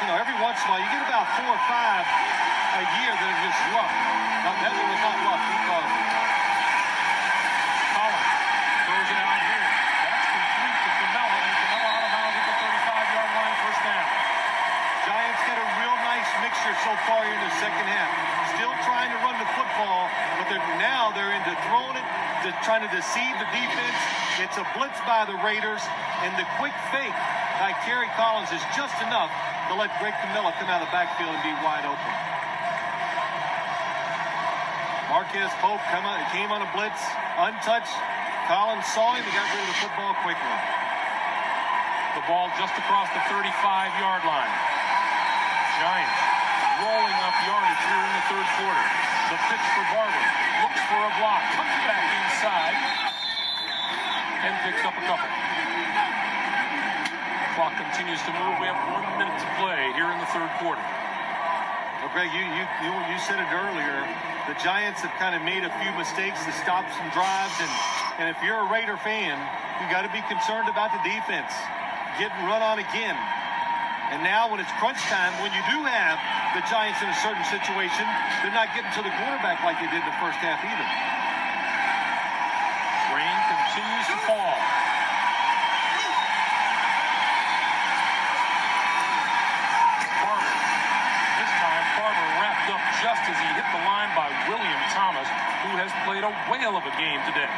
every once in a while, you get about 4 or 5 a year that are just luck. Now, that one was not luck. He called it. Collins throws it out here. That's complete to Camella, and Camella out of bounds at the 35-yard line, first down. Giants got a real nice mixture so far here in the second half. Still trying to run the football, but they're into throwing it, trying to deceive the defense. It's a blitz by the Raiders, and the quick fake by Kerry Collins is just enough to let Greg Camilla come out of the backfield and be wide open. Marquez Pope came on a blitz, untouched. Collins saw him and got rid of the football quickly. The ball just across the 35-yard line. Giants rolling up yardage here in the third quarter. The pitch for Barber. Looks for a block. Comes back inside. And picks up a couple. Clock continues to move. We have 1 minute to play here in the third quarter. Well, Greg, you said it earlier. The Giants have kind of made a few mistakes to stop some drives. And if you're a Raider fan, you got to be concerned about the defense getting run on again. And now when it's crunch time, when you do have the Giants in a certain situation, they're not getting to the quarterback like they did the first half either. Rain continues to fall. Barber wrapped up just as he hit the line by William Thomas, who has played a whale of a game today.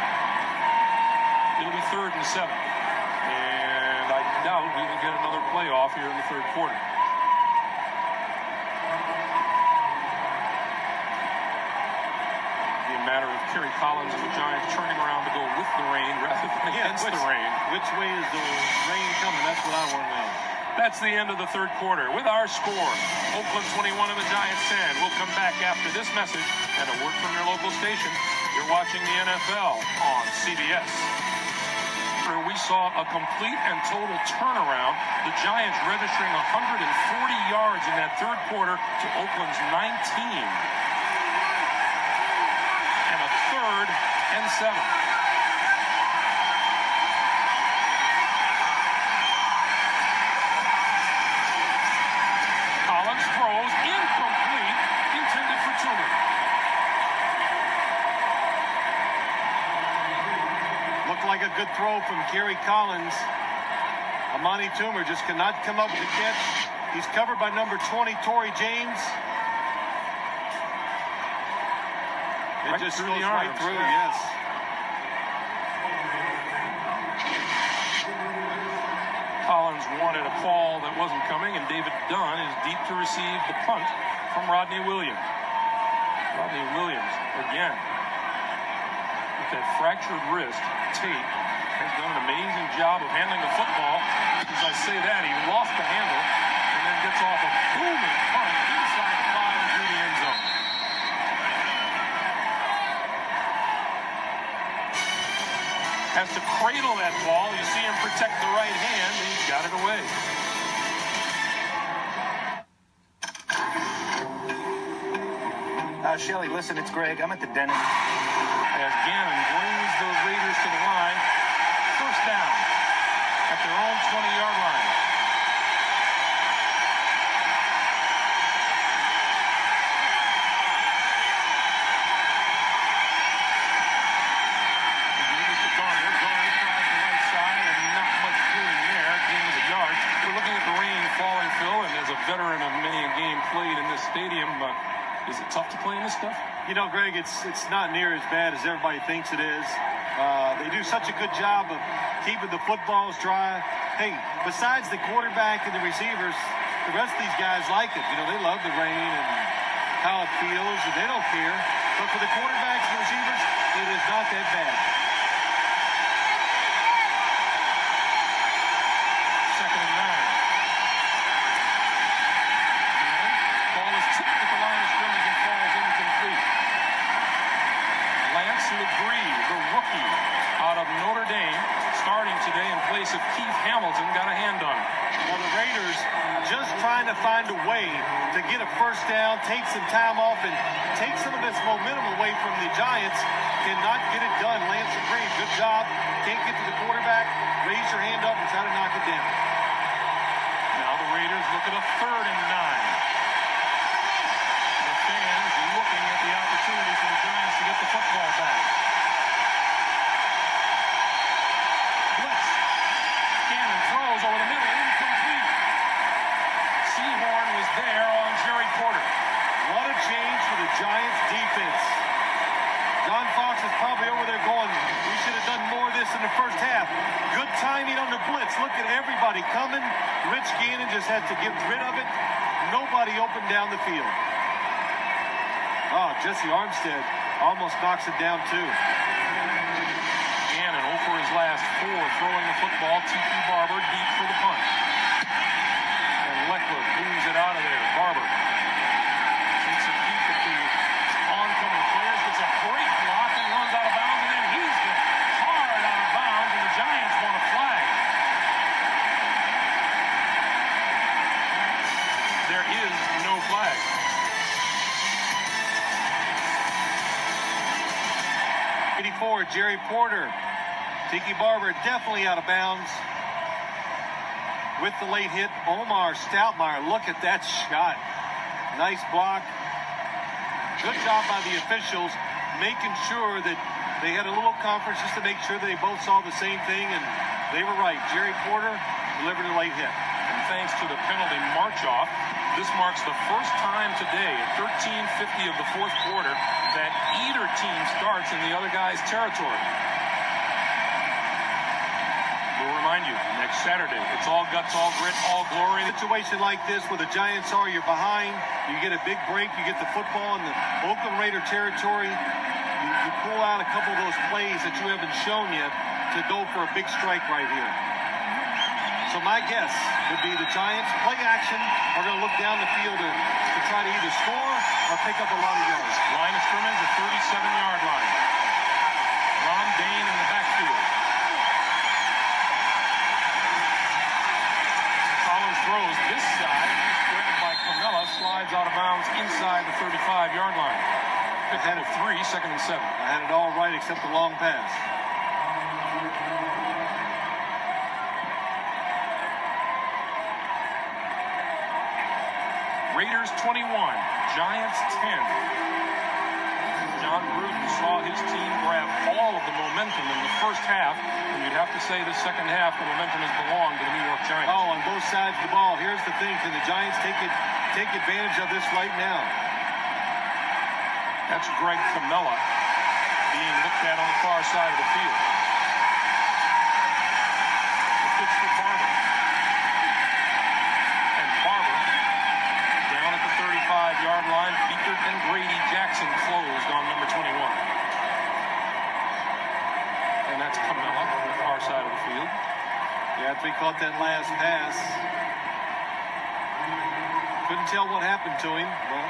It'll be 3rd and 7. And I doubt we will get another playoff here in the third quarter. It'll be a matter of Kerry Collins and the Giants turning around to go with the rain rather than against the rain. Which way is the rain coming? That's what I want to know. That's the end of the third quarter. With our score, Oakland 21 and the Giants 10. We'll come back after this message and a word from your local station. You're watching the NFL on CBS. We saw a complete and total turnaround. The Giants registering 140 yards in that third quarter to Oakland's 19. And a 3rd and 7. Collins throws incomplete, intended for Toomer. Looked like a good throw from Kerry Collins. Amani Toomer just cannot come up with the catch. He's covered by number 20, Torrey James. It just goes right through, yes. Collins wanted a call that wasn't coming, and David Dunn is deep to receive the punt from Rodney Williams. Rodney Williams, again, with that fractured wrist, Tate has done an amazing job of handling the football. As I say that, he lost the handle and then gets off a booming punt inside the 5 and through the end zone. Has to cradle that ball. You see him protect the right hand, and he's got it away. Shelly, listen, it's Greg. I'm at the dentist. As Gannon brings the Raiders to the line, first down at their own 20-yard line. We're looking at the rain falling, Phil, and as a veteran of many a game played in this stadium, is it tough to play in this stuff? You know, Greg, it's not near as bad as everybody thinks it is. They do such a good job of keeping the footballs dry. Hey, besides the quarterback and the receivers, the rest of these guys like it. You know, they love the rain and how it feels, and they don't care. But for the quarterbacks and the receivers, it is not that bad. Second and 9. Ball is tipped at the line of scrimmage and falls incomplete. Raiders just trying to find a way to get a first down, take some time off, and take some of this momentum away from the Giants. Cannot get it done. Lance Green, good job. Can't get to the quarterback. Raise your hand up and try to knock it down. Now the Raiders look at a 3rd and 9. The fans looking at the opportunity for the Giants to get the football back. Blitz. Gannon throws over the middle, incomplete. Sehorn was there on Jerry Porter. What a change for the Giants defense. John Fox is probably over there going, we should have done more of this in the first half. Good timing on the blitz. Look at everybody coming. Rich Gannon just had to get rid of it. Nobody open down the field. Oh, Jesse Armstead almost knocks it down too. Gannon 0 for his last 4, throwing the football. T.P. Barber deep for the punt. And Leckler moves it out of there. Barber takes a peek at the oncoming players, gets a great block and runs out of bounds, and then he's hit hard out of bounds, and the Giants want a flag. There is no flag. Jerry Porter. Tiki Barber definitely out of bounds with the late hit. Omar Stoutmire, look at that shot. Nice block. Good job by the officials making sure that they had a little conference just to make sure they both saw the same thing, and they were right. Jerry Porter delivered a late hit. And thanks to the penalty march-off, this marks the first time today at 13:50 of the 4th quarter that either team starts in the other guy's territory. We'll remind you, next Saturday, it's all guts, all grit, all glory. In a situation like this where the Giants are, you're behind, you get a big break, you get the football in the Oakland Raider territory, you pull out a couple of those plays that you haven't shown yet to go for a big strike right here. So my guess would be the Giants play action are going to look down the field to try to either score or pick up a lot of yards. Line of scrimmage, the 37-yard line. Ron Dane in the backfield. Collins throws this side. He's grabbed by Carmella, slides out of bounds inside the 35-yard line. Pick ahead of 3, 2nd and 7. I had it all right except the long pass. Raiders 21, Giants 10. John Gruden saw his team grab all of the momentum in the first half, and you'd have to say the second half, the momentum has belonged to the New York Giants. Oh, on both sides of the ball. Here's the thing, can the Giants take advantage of this right now? That's Greg Camella being looked at on the far side of the field. The pitch for Barber. And Barber, down at the 35-yard line, Beaker and Grady Jackson closed on number 21. And that's Camella on the far side of the field. Yeah, after he caught that last pass, couldn't tell what happened to him. Well,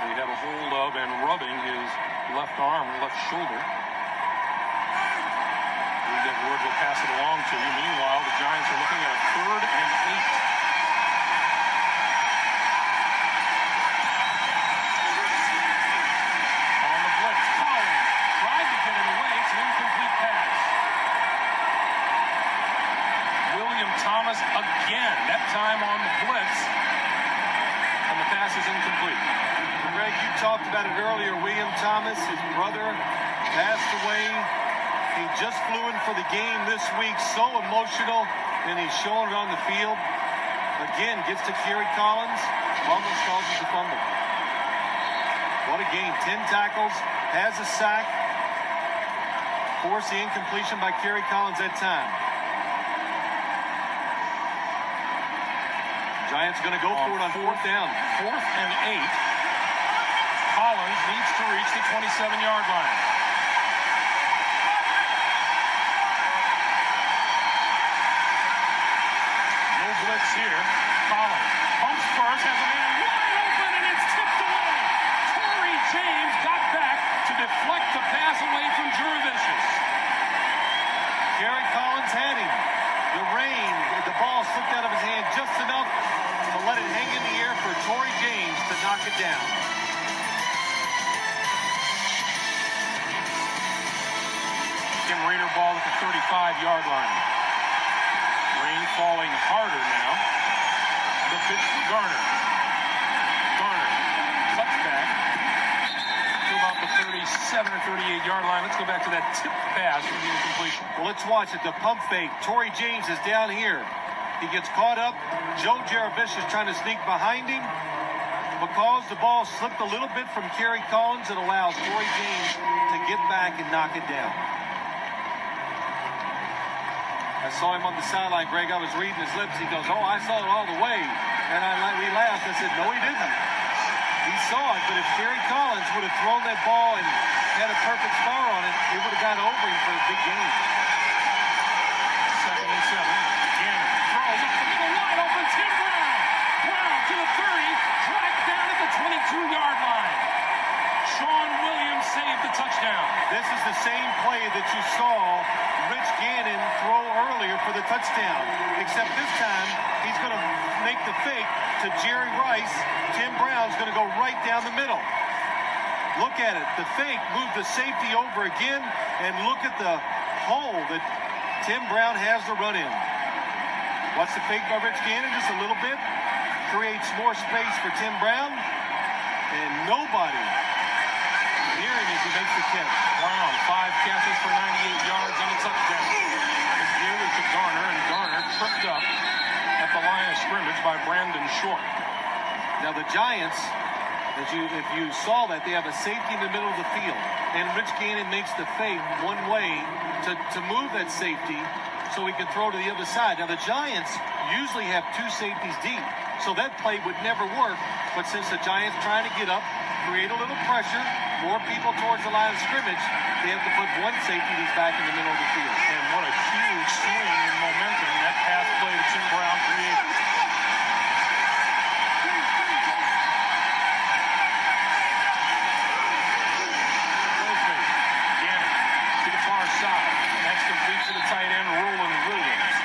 they have a hold of and rubbing his left arm and left shoulder. We get word we'll pass it along to you. Meanwhile, the Giants are looking at a 3rd and 8. On the blitz, Collins tried to get it away. It's an incomplete pass. William Thomas again, that time on the blitz. And the pass is incomplete. Greg, you talked about it earlier. William Thomas, his brother, passed away. He just flew in for the game this week. So emotional, and he's showing it on the field. Again, gets to Kerry Collins, almost causes a fumble. What a game. 10 tackles, has a sack. Forced the incompletion by Kerry Collins that time. Giants going to go for it on 4th down. 4th and 8. Collins needs to reach the 27-yard line. No blitz here. Collins pumps first, has a man wide open, and it's tipped away. Torrey James got back to deflect the pass away from Jurevicius. Kerry let it hang in the air for Torrey James to knock it down. Tim Raider ball at the 35-yard line. Rain falling harder now. The pitch to Garner. Garner cuts back to about the 37 or 38-yard line. Let's go back to that tip pass for the incompletion. Well, let's watch it. The pump fake. Torrey James is down here. He gets caught up. Joe Jarabish is trying to sneak behind him. Because the ball slipped a little bit from Kerry Collins, it allows Torrey James to get back and knock it down. I saw him on the sideline, Greg. I was reading his lips. He goes, "Oh, I saw it all the way." And we laughed. I said, "No, he didn't. He saw it, but if Kerry Collins would have thrown that ball and had a perfect spar on it, it would have got over him for a big game." 2nd and 7. Gannon throws up the middle, wide open. Tim Brown. Brown to the 30. Tracked down at the 22-yard line. Sean Williams saved the touchdown. This is the same play that you saw Rich Gannon throw earlier for the touchdown, except this time he's going to make the fake to Jerry Rice. Tim Brown's going to go right down the middle. Look at it. The fake moved the safety over again, and look at the hole that Tim Brown has to run in. What's the fake by Rich Gannon? Just a little bit. Creates more space for Tim Brown, and nobody near him as he makes the catch. Brown, 5 catches for 98 yards and a touchdown. It's nearly to Garner, and Garner tripped up at the line of scrimmage by Brandon Short. Now the Giants, if you saw that, they have a safety in the middle of the field, and Rich Gannon makes the fake one way to move that safety so he can throw to the other side. Now the Giants usually have 2 safeties deep, so that play would never work, but since the Giants trying to get up, create a little pressure, more people towards the line of scrimmage, they have to put one safety that's back in the middle of the field. And what a huge swing in momentum that pass play to Tim Brown created. Gannon to the far side. That's complete to the tight end, Roland Williams.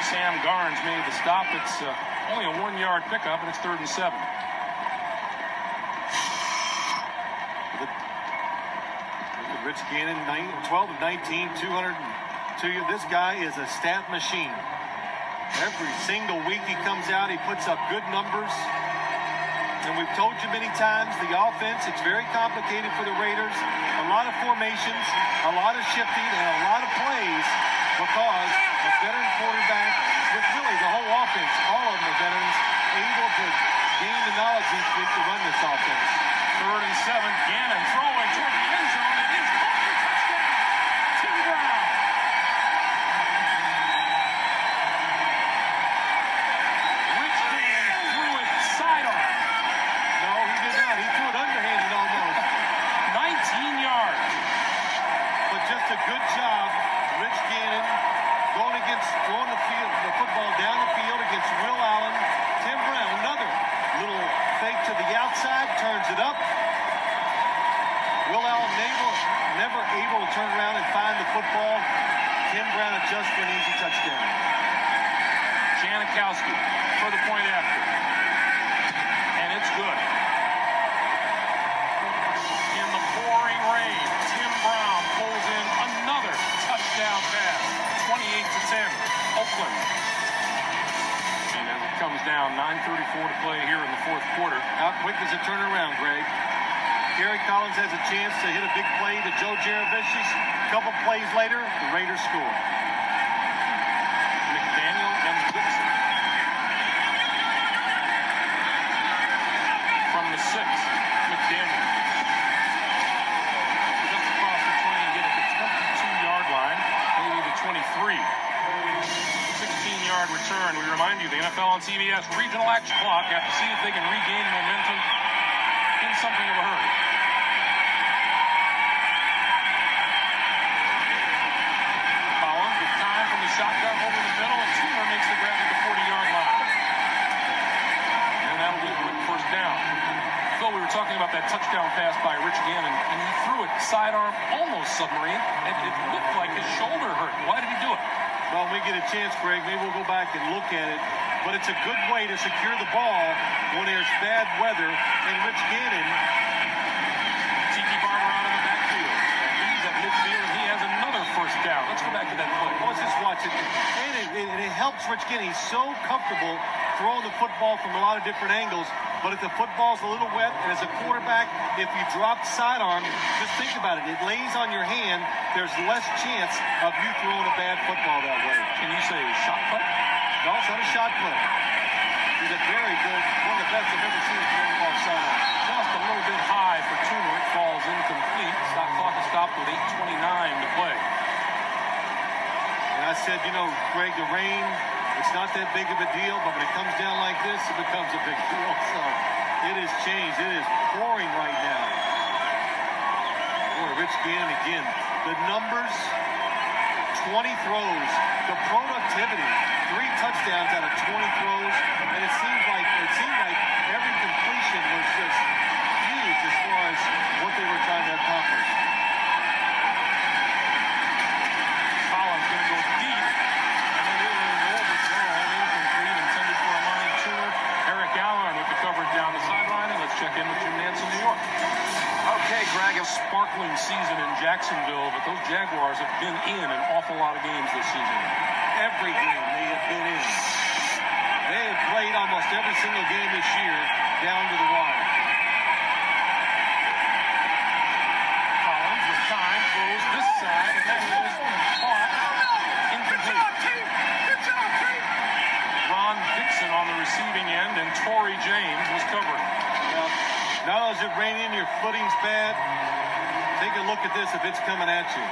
Sam Garnes made the stop. It's only a 1-yard pickup, and it's 3rd and 7. Rich Gannon, 12 of 19, 202. This guy is a stat machine. Every single week he comes out, he puts up good numbers. And we've told you many times, the offense, it's very complicated for the Raiders. A lot of formations, a lot of shifting, and a lot of plays because a veteran quarterback with really the whole offense, all of them are veterans, able to gain the knowledge each week to run this offense. 3rd and 7. Gannon throwing toward the end zone. It is caught for touchdown. Tim Brown. Rich Gannon threw it sidearm. No, he did not. He threw it underhanded almost. 19 yards. But just a good job, Rich Gannon throwing the football down the field against Will Allen. Tim Brown, another little fake to the outside, turns it up. Will Allen never able to turn around and find the football. Tim Brown adjusts for an easy touchdown. Janikowski for the point after. And it's good. In the pouring rain, Tim Brown pulls in another touchdown pass. 28-10, Oakland. And as it comes down, 9:34 to play here in the 4th quarter. How quick is it turn around, Greg? Kerry Collins has a chance to hit a big play to Joe Jaravicius. A couple plays later, the Raiders score. McDaniel and Dixon. From the 6, McDaniel. Just across the 20, get at the 22-yard line, maybe the 23. 16-yard return. We remind you, the NFL on CBS regional action clock have to see if they can regain momentum in something of a hurry. Collins with time from the shotgun over the middle, and Toomer makes the grab at the 40-yard line. And that'll be a quick 1st down. Phil, we were talking about that touchdown pass by Rich Gannon, and he threw it sidearm, almost submarine, and it looked like his shoulder hurt. Why did he do it? Well, when we get a chance, Greg, maybe we'll go back and look at it. but it's a good way to secure the ball when there's bad weather. And Rich Gannon, Tiki Barber out in the backfield. He's at midfield, and he has another first down. Let's go back to that play. let's just watch it. And it helps Rich Gannon. He's so comfortable throwing the football from a lot of different angles. But if the football's a little wet, and as a quarterback, if you drop sidearm, just think about it. It lays on your hand. There's less chance of you throwing a bad football that way. Can you say shot put? No, it's not a shot play. He's a very good, one of the best I've ever seen throw the ball sidearm. Just a little bit high for Toomer. It falls incomplete. Stop clock is stopped with 8:29 to play. And I said, Greg, the rain, it's not that big of a deal, but when it comes down like this, it becomes a big deal. So it has changed. It is pouring right now. Boy, Rich Gannon again. The numbers, 20 throws, the productivity, 3 touchdowns out of 20 throws, and it seemed like every completion was just huge as far as what they were trying to accomplish. Collins going to go deep. And then overthrown, incomplete, intended for Amani Toomer. Eric Allen with the coverage down the sideline. And let's check in with Jim Nance in New York. Okay, Greg. A sparkling season in Jacksonville, but those Jaguars have been in an awful lot of games this season. Every game they have been in. They have played almost every single game this year down to the wire. Collins with time throws this side, and that is caught. Incomplete. Ron Dixon on the receiving end, and Torrey James was covered. Well, not only is it raining, your footing's bad. Take a look at this if it's coming at you.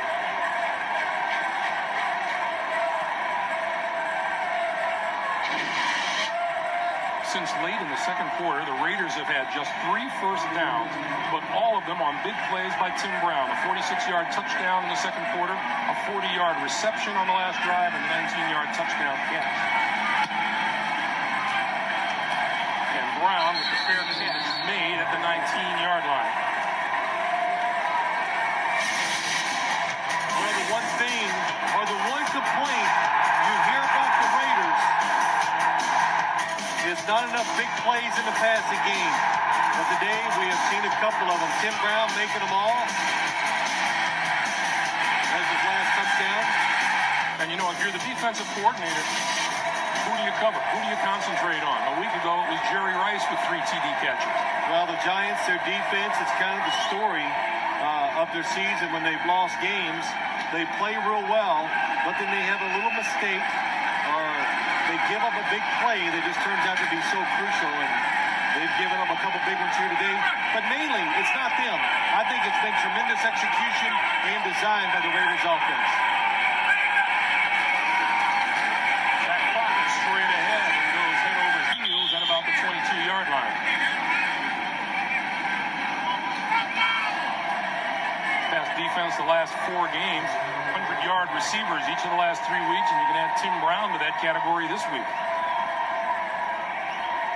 Since late in the second quarter, the Raiders have had just 3 first downs, but all of them on big plays by Tim Brown. A 46-yard touchdown in the second quarter, a 40-yard reception on the last drive, and a 19-yard touchdown catch. And Brown with the fair catch made at the 19-yard line. Well, the one thing, or the one complaint you hear about the Raiders is not enough big plays in the passing game. But today we have seen a couple of them. Tim Brown making them all. That's his last touchdown. And if you're the defensive coordinator, who do you cover? Who do you concentrate on? A week ago, it was Jerry Rice with 3 TD catches. Well, the Giants, their defense, it's kind of the story of their season when they've lost games. They play real well, but then they have a little mistake or they give up a big play that just turns out to be so crucial, and they've given up a couple big ones here today. But mainly, it's not them. I think it's been tremendous execution and design by the Raiders offense. That clock is straight ahead and goes head over heels at about the 22-yard line. Past defense the last 4 games. 100-yard receivers each of the last 3 weeks, and you can add Tim Brown to that category this week.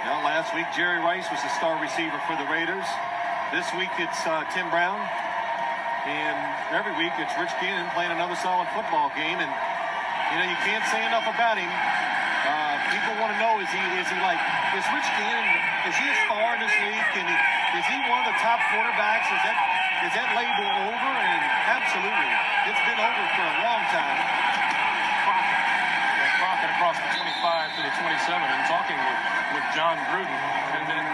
Now, last week, Jerry Rice was the star receiver for the Raiders. This week, it's Tim Brown. And every week, it's Rich Gannon playing another solid football game. And, you can't say enough about him. People want to know, is Rich Gannon, is he a star in this league? Is he one of the top quarterbacks? Is that label over? And absolutely. It's been over for a long time. Crockett across the 25 to the 27 and talking with John Gruden. And then,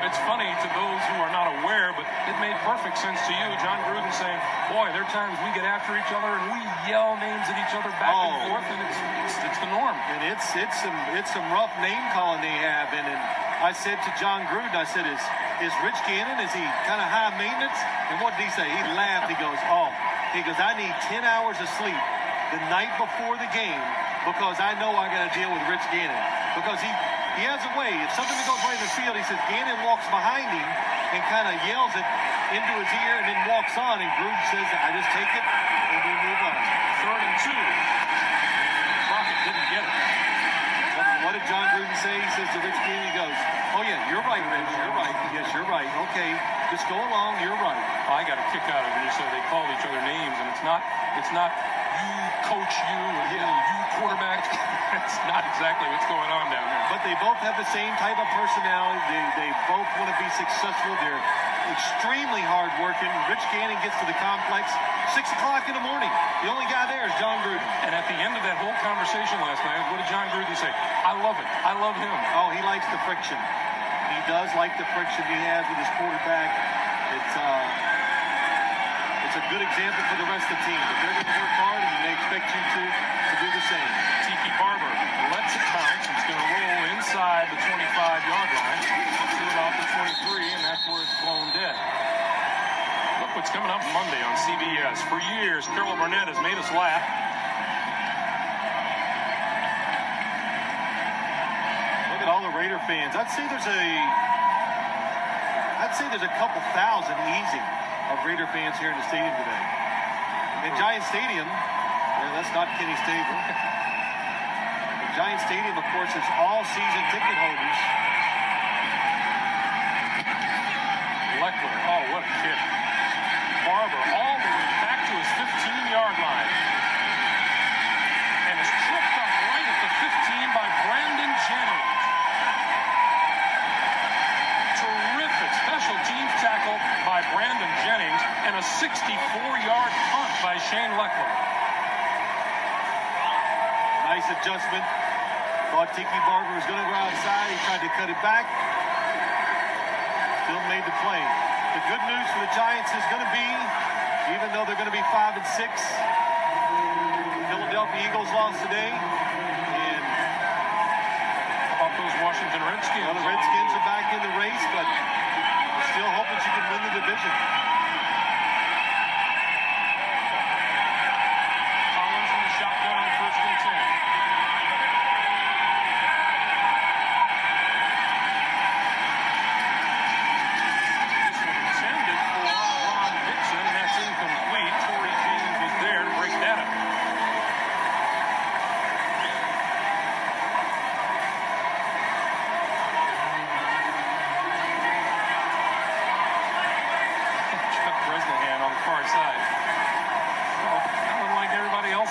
it's funny to those who are not aware, but it made perfect sense to you. John Gruden saying, boy, there are times we get after each other and we yell names at each other back and forth, and it's the norm. And it's some rough name calling they have. And I said to John Gruden, I said, is Rich Gannon, is he kind of high maintenance? And what did he say? He laughed. He goes, I need 10 hours of sleep the night before the game because I know I got to deal with Rich Gannon. Because he has a way. If something goes right in the field, he says Gannon walks behind him and kind of yells it into his ear and then walks on. And Gruden says, I just take it and we move on. 3rd and 2. Crockett didn't get it. What did John Gruden say? He says to Rich Gannon, he goes, oh, yeah, you're right, Rich. You're right. Yes, you're right. Okay, just go along. You're right. I got a kick out of it when you said they called each other names, and it's not you coach you, or you quarterback. That's not exactly what's going on down there. But they both have the same type of personality. They both want to be successful. They're extremely hard-working. Rich Gannon gets to the complex 6 o'clock in the morning. The only guy there is John Gruden. And at the end of that whole conversation last night, what did John Gruden say? I love it. I love him. Oh, he likes the friction. He does like the friction he has with his quarterback. It's a good example for the rest of the team. If they're going to work hard, and they expect you to do the same. Tiki Barber lets it bounce. It's going to roll inside the 25-yard line to about the 23, and that's where it's blown dead. Look what's coming up Monday on CBS. For years, Carol Burnett has made us laugh. Look at all the Raider fans. I'd say there's a couple thousand easy of Raider fans here in the stadium today. In Giant Stadium, that's not Kenny Stabler. The Giant Stadium, of course, is all season ticket holders. Leckler, oh, what a kick. Barber all the way back to his 15-yard line. And is tripped up right at the 15 by Brandon Jennings. Terrific special teams tackle by Brandon Jennings and a 64-yard punt by Shane Leckler. Nice adjustment. Thought Tiki Barber was going to go outside. He tried to cut it back. Still made the play. The good news for the Giants is going to be, even though they're going to be 5-6, Philadelphia Eagles lost today. And how about those Washington Redskins? Well, the Redskins are back in the race, but we're still hoping you can win the division. Collins in the shotgun on 1st and 10.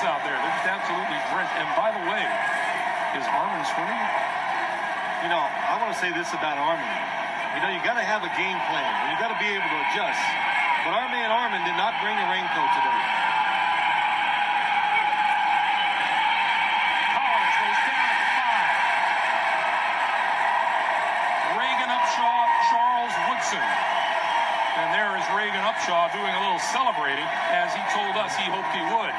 Out there, they're just absolutely drenched. And by the way, is Armin swimming? You know, I want to say this about Armin. You know, you got to have a game plan, and you got to be able to adjust. But our man Armin did not bring a raincoat today. Collins goes down at the 5. Reagan Upshaw, Charles Woodson. And there is Reagan Upshaw doing a little celebrating, as he told us he hoped he would.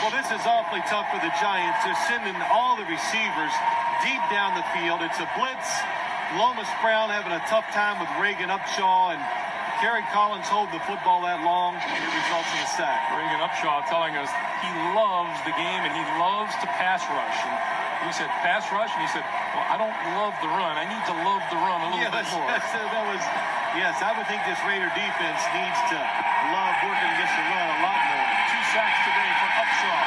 Well, this is awfully tough for the Giants. They're sending all the receivers deep down the field. It's a blitz. Lomas Brown having a tough time with Reagan Upshaw, and Kerry Collins holding the football that long. It results in a sack. Reagan Upshaw telling us he loves the game and he loves to pass rush. And we said, pass rush? And he said, well, I don't love the run. I need to love the run a little bit more. Yes, I would think this Raider defense needs to love working against the run a lot more. 2 sacks today for Upshaw.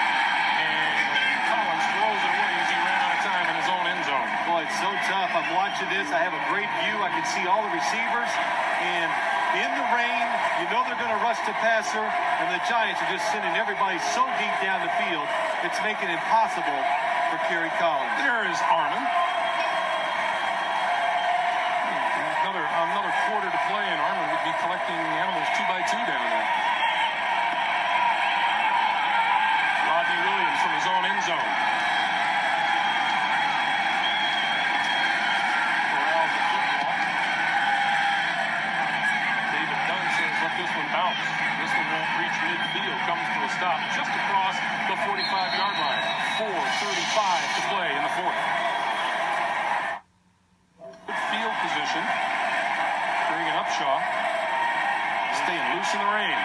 And Collins throws it away as he ran out of time in his own end zone. Boy, it's so tough. I'm watching this. I have a great view. I can see all the receivers. And in the rain, you know they're going to rush the passer. And the Giants are just sending everybody so deep down the field, it's making it impossible for Kerry Collins. There is Armin. Another quarter to play, and Armin would be collecting animals 2 by 2 down there. Rodney Williams from his own end zone. Corrals the football. David Dunn says, let this one bounce. This one won't reach midfield. Comes to a stop just across the 45-yard line. 4:35 to play in the 4th. Good field position. Reagan Upshaw staying loose in the rain.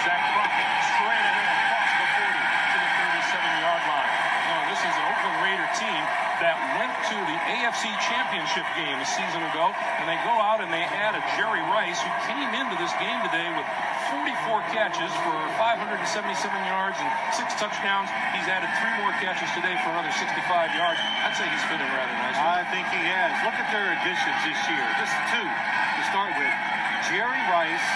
Zach Crockett straight ahead across the 40 to the 37-yard line. Now, this is an Oakland Raider team that went to the AFC championship game a season ago, and they go out and they add a Jerry Rice, who came into this game today with 44 catches for 577 yards and 6 touchdowns. He's added 3 more catches today for another 65 yards. I'd say he's fitting rather nicely. I think he has. Look at their additions this year. Just 2 to start with. Jerry Rice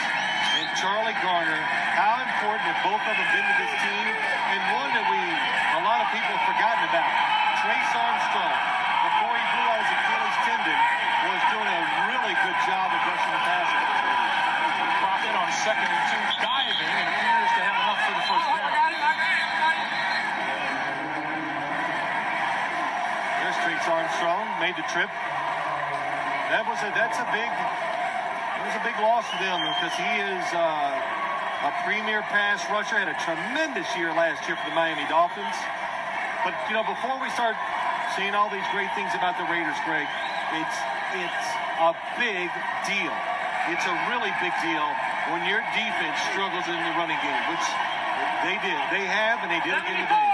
and Charlie Garner. How important have both of them been to this team? And one that a lot of people have forgotten about. Trace Armstrong, before he blew out his Achilles tendon, was doing a really good job of rushing the passer. Crockett on 2nd and 2, diving, and appears to have enough for the first down. There's Trace Armstrong, made the trip. That's a big loss for them because he is a premier pass rusher. Had a tremendous year last year for the Miami Dolphins. But before we start seeing all these great things about the Raiders, Greg, it's a big deal. It's a really big deal when your defense struggles in the running game, which they did. They have, and they did again today.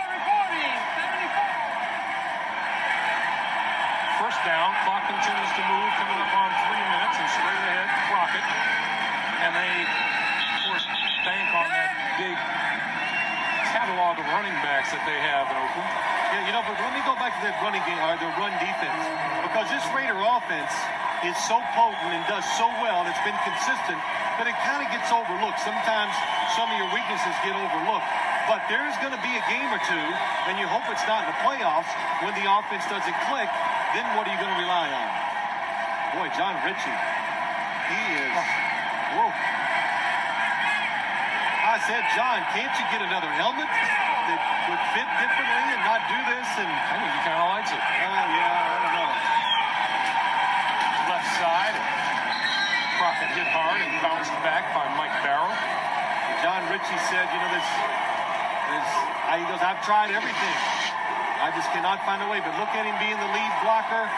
First down, clock continues to move, coming up on 3 minutes, and straight ahead, Crockett. And they, of course, bank on that big catalog of running backs that they have in Oakland. Yeah, but let me go back to the running game, or the run defense, because this Raider offense is so potent and does so well, and it's been consistent, but it kind of gets overlooked. Sometimes some of your weaknesses get overlooked. But there's going to be a game or two, and you hope it's not in the playoffs, when the offense doesn't click, then what are you going to rely on? Boy, John Ritchie, he is, whoa. I said, John, can't you get another helmet that would fit differently and not do this? And I think he kind of likes it. Oh, yeah, I don't know. Left side, Crockett hit hard and bounced back by Mike Barrow. John Ritchie said, he goes, I've tried everything. I just cannot find a way. But look at him being the lead blocker.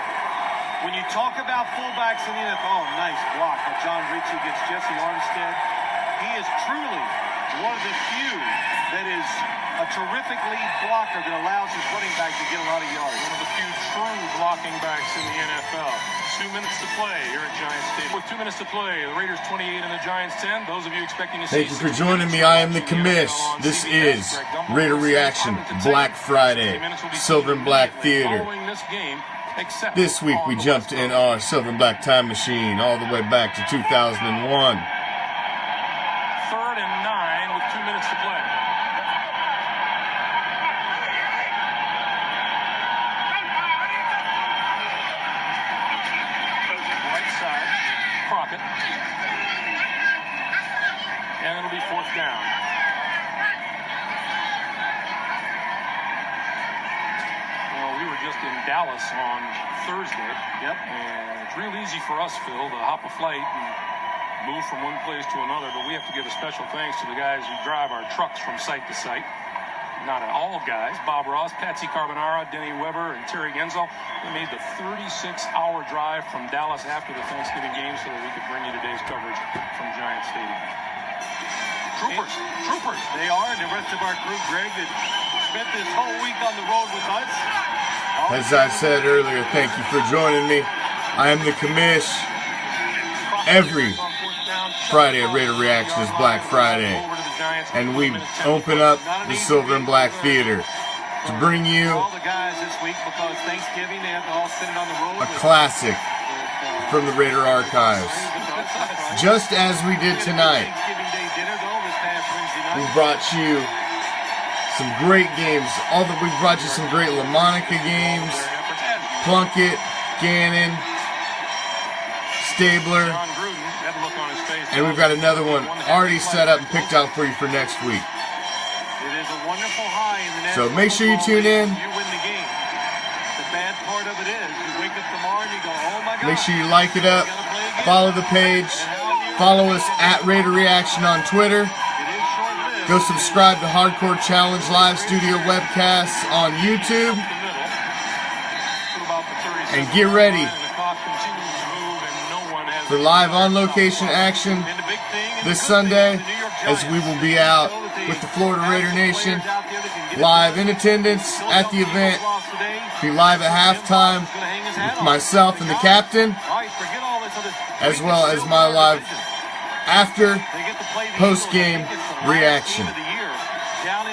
When you talk about fullbacks in the NFL, nice block by John Ritchie against Jesse Armstead. He is truly one of the few that is a terrific lead blocker that allows his running back to get a lot of yards. One of the few true blocking backs in the NFL. 2 minutes to play here at Giants Stadium. With 2 minutes to play, the Raiders 28 and the Giants 10. Those of you expecting to see... Thank you for joining me. I am the Commish. This is Raider Reaction Black Friday, Silver and Black Theater. This week we jumped in our Silver and Black time machine all the way back to 2001. 3rd and 9 with 2 minutes to play. Right side, Crockett. And it'll be 4th down. Well, we were just in Dallas on Thursday. Yep. And it's real easy for us, Phil, to hop a flight and move from one place to another, but we have to give a special thanks to the guys who drive our trucks from site to site. Not all guys. Bob Ross, Patsy Carbonara, Denny Weber, and Terry Genzel. They made the 36-hour drive from Dallas after the Thanksgiving game so that we could bring you today's coverage from Giant Stadium. Troopers. They are, and the rest of our crew, Greg, that spent this whole week on the road with us. As I said earlier, thank you for joining me. I am the Commish. Every Friday at Raider Reaction is Black Friday, and we open up the Silver and Black Theater to bring you a classic from the Raider archives. Just as we did tonight, we brought you some great games. We brought you some great LaMonica games, Plunkett, Gannon, Stabler. And we've got another one already set up and picked out for you for next week. It is a wonderful high in the So make sure you tune in. You win the game. The bad part of it is you wake up tomorrow and you go, oh my God. Make sure you like it up. Follow the page. Follow us at Raider Reaction on Twitter. Go subscribe to Hardcore Challenge Live Studio Webcasts on YouTube. And get ready for live on-location action this Sunday, as we will be out with the Florida Raider Nation, live in attendance at the event, be live at halftime, with myself and the captain, as well as my live after post-game reaction.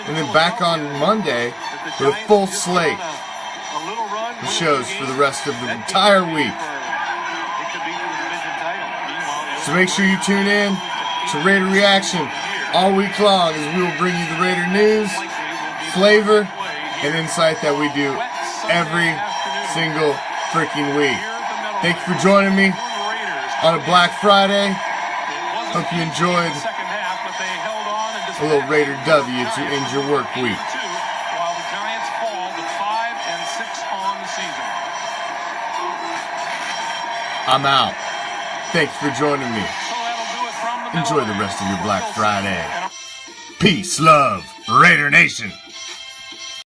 And then back on Monday with a full slate of shows for the rest of the entire week. So make sure you tune in to Raider Reaction all week long, as we will bring you the Raider news, flavor, and insight that we do every single freaking week. Thank you for joining me on a Black Friday. Hope you enjoyed a little Raider W to end your work week. While the Giants fall to 5-6 on the season. I'm out. Thanks for joining me. Enjoy the rest of your Black Friday. Peace, love, Raider Nation.